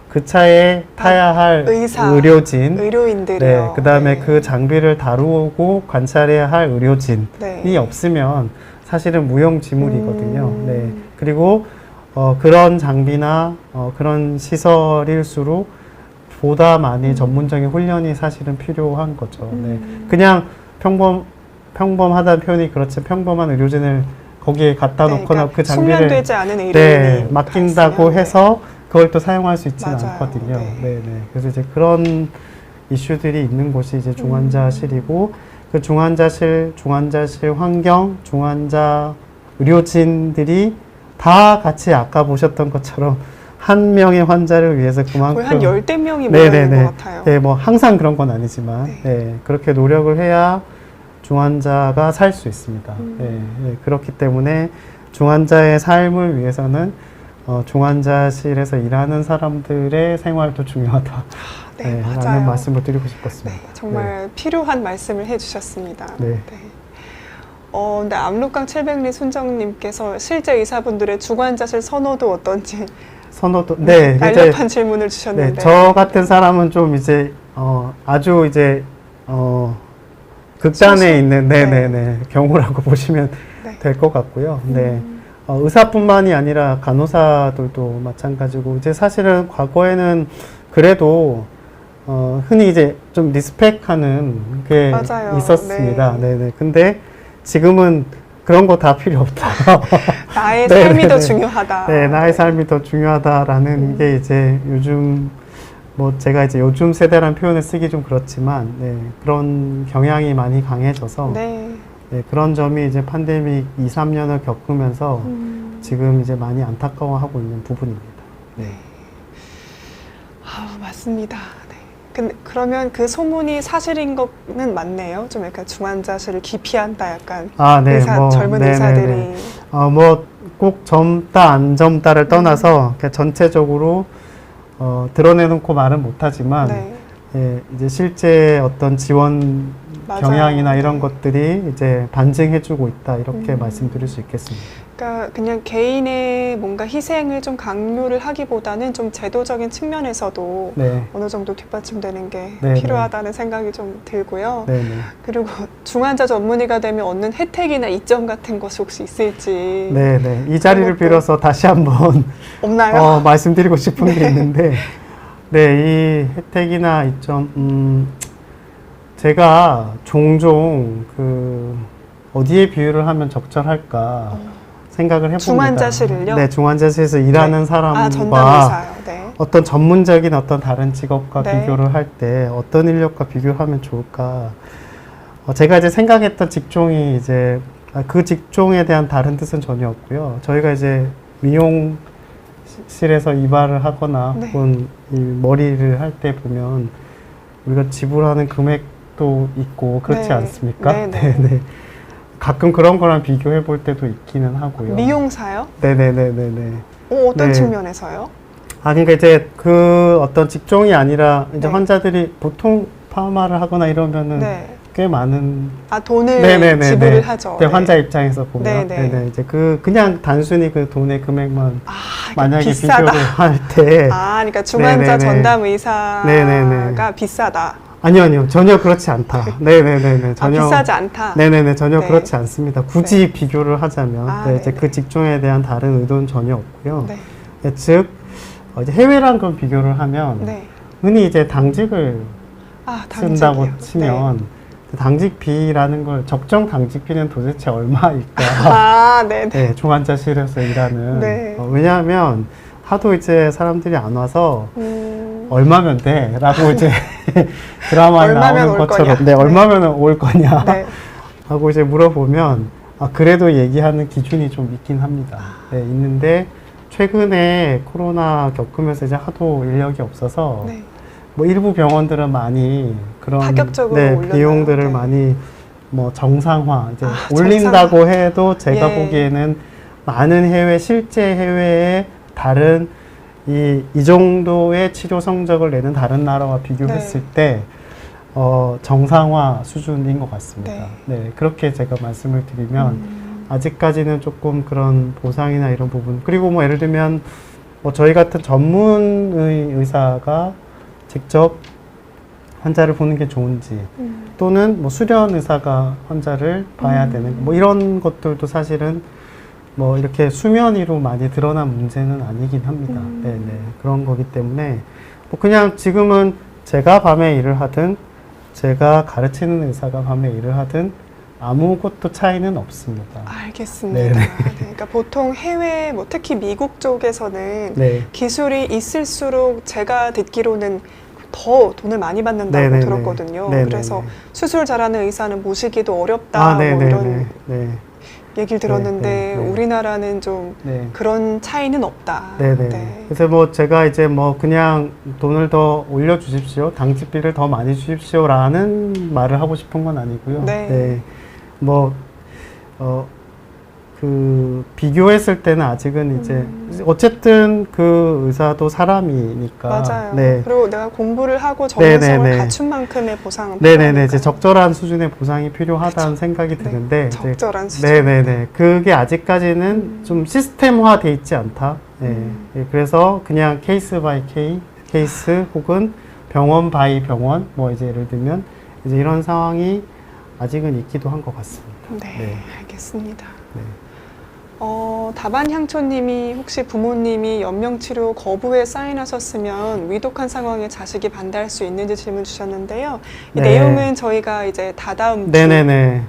Speaker 2: 그 차에 타야 할
Speaker 1: 의료인들이요.
Speaker 2: 네, 그 다음에 그 장비를 다루고 관찰해야 할 의료진이 없으면 사실은 무용지물이거든요. 네. 그리고 그런 장비나 그런 시설일수록 보다 많이 전문적인 훈련이 사실은 필요한 거죠. 네. 그냥 평범하다는 표현이 그렇지 평범한 의료진을 거기에 갖다 놓거나
Speaker 1: 그러니까
Speaker 2: 그 장비를
Speaker 1: 숙련되지 않은 의료인이
Speaker 2: 맡긴다고 해서 그걸 또 사용할 수 있지는
Speaker 1: 맞아요.
Speaker 2: 않거든요. 네네. 그래서 이제 그런 이슈들이 있는 곳이 이제 중환자실이고 그 중환자실 환경, 중환자 의료진들이 다 같이 아까 보셨던 것처럼 한 명의 환자를 위해서 그만큼
Speaker 1: 거의 한 10대 명이 모여 있는 것 같아요.
Speaker 2: 네, 뭐 항상 그런 건 아니지만 그렇게 노력을 해야 중환자가 살 수 있습니다. 그렇기 때문에 중환자의 삶을 위해서는 중환자실에서 일하는 사람들의 생활도 중요하다. 라는 말씀을 드리고 싶었습니다.
Speaker 1: 정말 필요한 말씀을 해주셨습니다.
Speaker 2: 네.
Speaker 1: 근데 압록강 700리 순정님께서 실제 의사분들의 중환자실 선호도 어떤지 날렵한 질문을 주셨는데
Speaker 2: 저 같은 사람은 좀 이제 아주 이제 극단에 있는 경우라고 보시면 될 것 같고요. 의사뿐만이 아니라 간호사들도 마찬가지고 이제 사실은 과거에는 그래도 흔히 이제 좀 리스펙하는 게 있었습니다. 근데 지금은 그런 거 다 필요 없다.
Speaker 1: 나의 삶이 더 중요하다.
Speaker 2: 나의 삶이 더 중요하다라는 게 이제 요즘 뭐 제가 이제 요즘 세대라는 표현을 쓰기 좀 그렇지만 그런 경향이 많이 강해져서 그런 점이 이제 팬데믹 2, 3년을 겪으면서 지금 이제 많이 안타까워하고 있는 부분입니다.
Speaker 1: 맞습니다. 근데 그러면 그 소문이 사실인 거는 맞네요. 좀 약간 중환자실을 기피한다, 약간 젊은 의사들이.
Speaker 2: 꼭 젊다 안 젊다를 떠나서 그냥 전체적으로 드러내놓고 말은 못하지만
Speaker 1: 네.
Speaker 2: 예, 이제 실제 어떤 지원
Speaker 1: 맞아요.
Speaker 2: 경향이나 이런
Speaker 1: 네.
Speaker 2: 것들이 이제 반증해주고 있다 이렇게 말씀드릴 수 있겠습니다.
Speaker 1: 그러니까 그냥 개인의 뭔가 희생을 좀 강요를 하기보다는 좀 제도적인 측면에서도
Speaker 2: 네,
Speaker 1: 어느 정도 뒷받침되는 게
Speaker 2: 네,
Speaker 1: 필요하다는 생각이 좀 들고요.
Speaker 2: 네, 네.
Speaker 1: 그리고 중환자 전문의가 되면 얻는 혜택이나 이점 같은 것이 혹시 있을지
Speaker 2: 네, 네. 이 자리를
Speaker 1: 그것도-
Speaker 2: 빌어서 다시 한번
Speaker 1: 없나요?
Speaker 2: 말씀드리고 싶은 게
Speaker 1: 네.
Speaker 2: 있는데, 네, 이 혜택이나 이점, 제가 종종 어디에 비유를 하면 적절할까 생각을 해봅니다.
Speaker 1: 중환자실을요?
Speaker 2: 네, 중환자실에서 일하는 사람과
Speaker 1: 전담 의사요. 네.
Speaker 2: 어떤 전문적인 어떤 다른 직업과
Speaker 1: 네.
Speaker 2: 비교를 할 때 어떤 인력과 비교하면 좋을까? 제가 이제 생각했던 직종이 이제 그 직종에 대한 다른 뜻은 전혀 없고요. 저희가 이제 미용실에서 이발을 하거나
Speaker 1: 네.
Speaker 2: 혹은 이 머리를 할 때 보면 우리가 지불하는 금액도 있고 그렇지
Speaker 1: 네.
Speaker 2: 않습니까?
Speaker 1: 네, 네.
Speaker 2: 네. 가끔 그런 거랑 비교해 볼 때도 있기는 하고요.
Speaker 1: 미용사요?
Speaker 2: 네네네네네.
Speaker 1: 어떤
Speaker 2: 네.
Speaker 1: 측면에서요?
Speaker 2: 그러니까 이제 그 어떤 직종이 아니라 이제
Speaker 1: 네.
Speaker 2: 환자들이 보통 파마를 하거나 이러면은
Speaker 1: 네.
Speaker 2: 꽤 많은
Speaker 1: 돈을
Speaker 2: 네네네네.
Speaker 1: 지불을 하죠.
Speaker 2: 네, 환자 입장에서 보면
Speaker 1: 네네.
Speaker 2: 네네. 이제 그냥 단순히 그 돈의 금액만
Speaker 1: 그러니까
Speaker 2: 만약에
Speaker 1: 비싸다.
Speaker 2: 비교를 할 때
Speaker 1: 그러니까 중환자
Speaker 2: 네네네.
Speaker 1: 전담 의사가
Speaker 2: 네네네.
Speaker 1: 비싸다.
Speaker 2: 아니요 전혀 그렇지 않다. 네네네네 전혀
Speaker 1: 비싸지 않다.
Speaker 2: 네네네 전혀
Speaker 1: 네.
Speaker 2: 그렇지 않습니다. 굳이 비교를 하자면 네, 이제
Speaker 1: 네네.
Speaker 2: 그 직종에 대한 다른 의도는 전혀 없고요.
Speaker 1: 네.
Speaker 2: 네, 즉 이제 해외랑 그 비교를 하면
Speaker 1: 네.
Speaker 2: 흔히 이제 당직을 쓴다고
Speaker 1: 당직이요.
Speaker 2: 치면 당직비라는 걸 적정 당직비는 도대체 얼마일까?
Speaker 1: 네네.
Speaker 2: 네, 중환자실에서 일하는
Speaker 1: 네.
Speaker 2: 왜냐하면 하도 이제 사람들이 안 와서
Speaker 1: 음,
Speaker 2: 얼마면 돼라고 이제 드라마에
Speaker 1: 얼마면
Speaker 2: 나오는
Speaker 1: 올
Speaker 2: 것처럼
Speaker 1: 거냐?
Speaker 2: 네, 얼마면 올 거냐
Speaker 1: 네.
Speaker 2: 하고 이제 물어보면 그래도 얘기하는 기준이 좀 있긴 합니다. 네, 있는데 최근에 코로나 겪으면서 이제 하도 인력이 없어서
Speaker 1: 네.
Speaker 2: 뭐 일부 병원들은 많이 그런
Speaker 1: 파격적으로 올렸나요?
Speaker 2: 비용들을
Speaker 1: 네.
Speaker 2: 많이 뭐 정상화 이제
Speaker 1: 아,
Speaker 2: 올린다고 해도 제가
Speaker 1: 예.
Speaker 2: 보기에는 많은 실제 해외의 다른 이 정도의 치료 성적을 내는 다른 나라와 비교했을 때 정상화 수준인 것 같습니다. 네, 그렇게 제가 말씀을 드리면 아직까지는 조금 그런 보상이나 이런 부분 그리고 뭐 예를 들면 뭐 저희 같은 전문의 의사가 직접 환자를 보는 게 좋은지 또는 뭐 수련 의사가 환자를 봐야 되는 뭐 이런 것들도 사실은 뭐 이렇게 수면 위로 많이 드러난 문제는 아니긴 합니다. 네네 그런 거기 때문에 뭐 그냥 지금은 제가 밤에 일을 하든 제가 가르치는 의사가 밤에 일을 하든 아무것도 차이는 없습니다.
Speaker 1: 알겠습니다.
Speaker 2: 네네.
Speaker 1: 네, 그러니까 보통 해외, 뭐 특히 미국 쪽에서는
Speaker 2: 네.
Speaker 1: 기술이 있을수록 제가 듣기로는 더 돈을 많이 받는다고
Speaker 2: 네네네.
Speaker 1: 들었거든요.
Speaker 2: 네네네.
Speaker 1: 그래서 수술 잘하는 의사는 모시기도 어렵다. 뭐
Speaker 2: 네네네.
Speaker 1: 이런
Speaker 2: 네.
Speaker 1: 얘기를 들었는데
Speaker 2: 네, 네, 네.
Speaker 1: 우리나라는 좀
Speaker 2: 네.
Speaker 1: 그런 차이는 없다.
Speaker 2: 네네.
Speaker 1: 네.
Speaker 2: 그래서 뭐 제가 이제 뭐 그냥 돈을 더 올려주십시오. 당직비를 더 많이 주십시오라는 말을 하고 싶은 건 아니고요.
Speaker 1: 네.
Speaker 2: 뭐, 비교했을 때는 아직은 이제, 어쨌든 그 의사도 사람이니까.
Speaker 1: 맞아요.
Speaker 2: 네.
Speaker 1: 그리고 내가 공부를 하고 전문성을
Speaker 2: 네네네.
Speaker 1: 갖춘 만큼의 보상은
Speaker 2: 네네네. 이제
Speaker 1: 필요하니까요.
Speaker 2: 적절한 수준의 보상이 필요하다는 생각이 드는데. 이제
Speaker 1: 적절한 수준.
Speaker 2: 네네네. 그게 아직까지는 좀 시스템화돼 있지 않다. 네. 예, 그래서 그냥 케이스 바이 케이스 혹은 병원 바이 병원, 뭐 이제 예를 들면 이제 이런 상황이 아직은 있기도 한 것 같습니다.
Speaker 1: 네, 알겠습니다.
Speaker 2: 네.
Speaker 1: 다반향초님이 혹시 부모님이 연명치료 거부에 사인하셨으면 위독한 상황에 자식이 반대할 수 있는지 질문 주셨는데요. 이
Speaker 2: 네.
Speaker 1: 내용은 저희가 이제 다다음
Speaker 2: 네네네.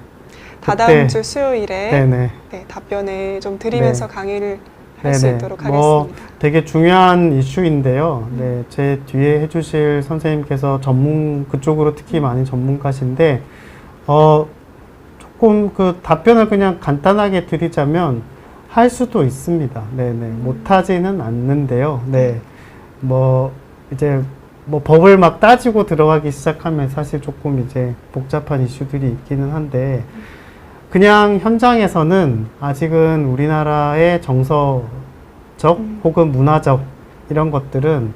Speaker 2: 그때-
Speaker 1: 주 수요일에
Speaker 2: 네네.
Speaker 1: 네, 답변을 좀 드리면서
Speaker 2: 네.
Speaker 1: 강의를 할 수
Speaker 2: 네네.
Speaker 1: 있도록
Speaker 2: 뭐
Speaker 1: 하겠습니다.
Speaker 2: 되게 중요한 이슈인데요. 네, 제 뒤에 해주실 선생님께서 그쪽으로 특히 많이 전문가신데, 조금 그 답변을 그냥 간단하게 드리자면 할 수도 있습니다. 네네. 못하지는 않는데요. 네. 뭐 이제 뭐 법을 막 따지고 들어가기 시작하면 사실 조금 이제 복잡한 이슈들이 있기는 한데, 그냥 현장에서는 아직은 우리나라의 정서적 혹은 문화적 이런 것들은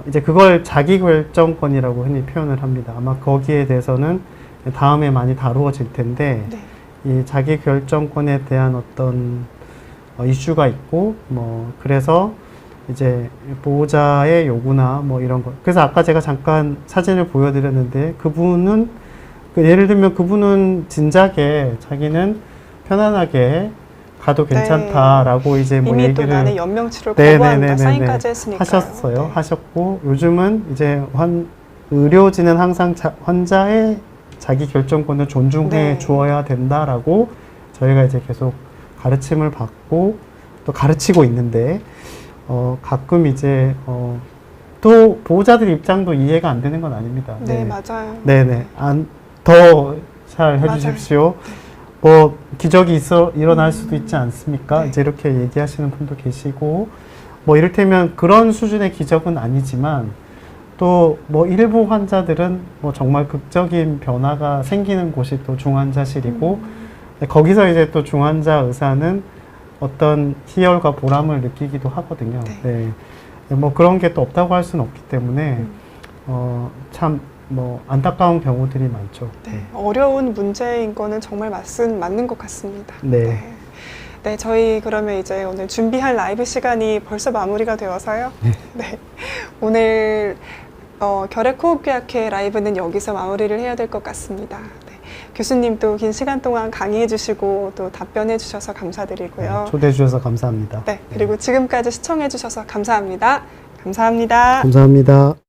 Speaker 2: 이제 그걸 자기결정권이라고 흔히 표현을 합니다. 아마 거기에 대해서는 다음에 많이 다루어질 텐데
Speaker 1: 네.
Speaker 2: 이 자기결정권에 대한 어떤 이슈가 있고 뭐 그래서 이제 보호자의 요구나 뭐 이런 것. 그래서 아까 제가 잠깐 사진을 보여드렸는데 그분은 예를 들면 그분은 진작에 자기는 편안하게 가도 괜찮다라고 이제 뭐
Speaker 1: 이미
Speaker 2: 얘기를
Speaker 1: 또 나는 연명 치료를 거부한다
Speaker 2: 네네네네네.
Speaker 1: 사인까지 했으니까요.
Speaker 2: 하셨어요.
Speaker 1: 네.
Speaker 2: 하셨고 요즘은 이제 의료진은 항상 환자의 자기 결정권을 존중해
Speaker 1: 네.
Speaker 2: 주어야 된다라고 저희가 이제 계속 가르침을 받고 또 가르치고 있는데 가끔 이제 또 보호자들 입장도 이해가 안 되는 건 아닙니다.
Speaker 1: 네, 맞아요.
Speaker 2: 네네. 더 잘
Speaker 1: 맞아요.
Speaker 2: 해주십시오. 뭐 기적이 일어날 수도 있지 않습니까?
Speaker 1: 네.
Speaker 2: 이제 이렇게 얘기하시는 분도 계시고 뭐 이를테면 그런 수준의 기적은 아니지만 또 뭐 일부 환자들은 뭐 정말 극적인 변화가 생기는 곳이 또 중환자실이고 거기서 이제 또 중환자 의사는 어떤 희열과 보람을 느끼기도 하거든요.
Speaker 1: 네.
Speaker 2: 네. 뭐 그런 게 또 없다고 할 수는 없기 때문에 참 뭐 안타까운 경우들이 많죠.
Speaker 1: 네, 어려운 문제인 거는 정말 맞는 것 같습니다.
Speaker 2: 네.
Speaker 1: 네, 저희 그러면 이제 오늘 준비한 라이브 시간이 벌써 마무리가 되어서요. 네. 오늘 결핵호흡기학회 라이브는 여기서 마무리를 해야 될 것 같습니다. 네. 교수님도 긴 시간 동안 강의해 주시고 또 답변해 주셔서 감사드리고요.
Speaker 2: 초대해 주셔서 감사합니다.
Speaker 1: 네, 그리고 지금까지 시청해 주셔서 감사합니다. 감사합니다.
Speaker 2: 감사합니다.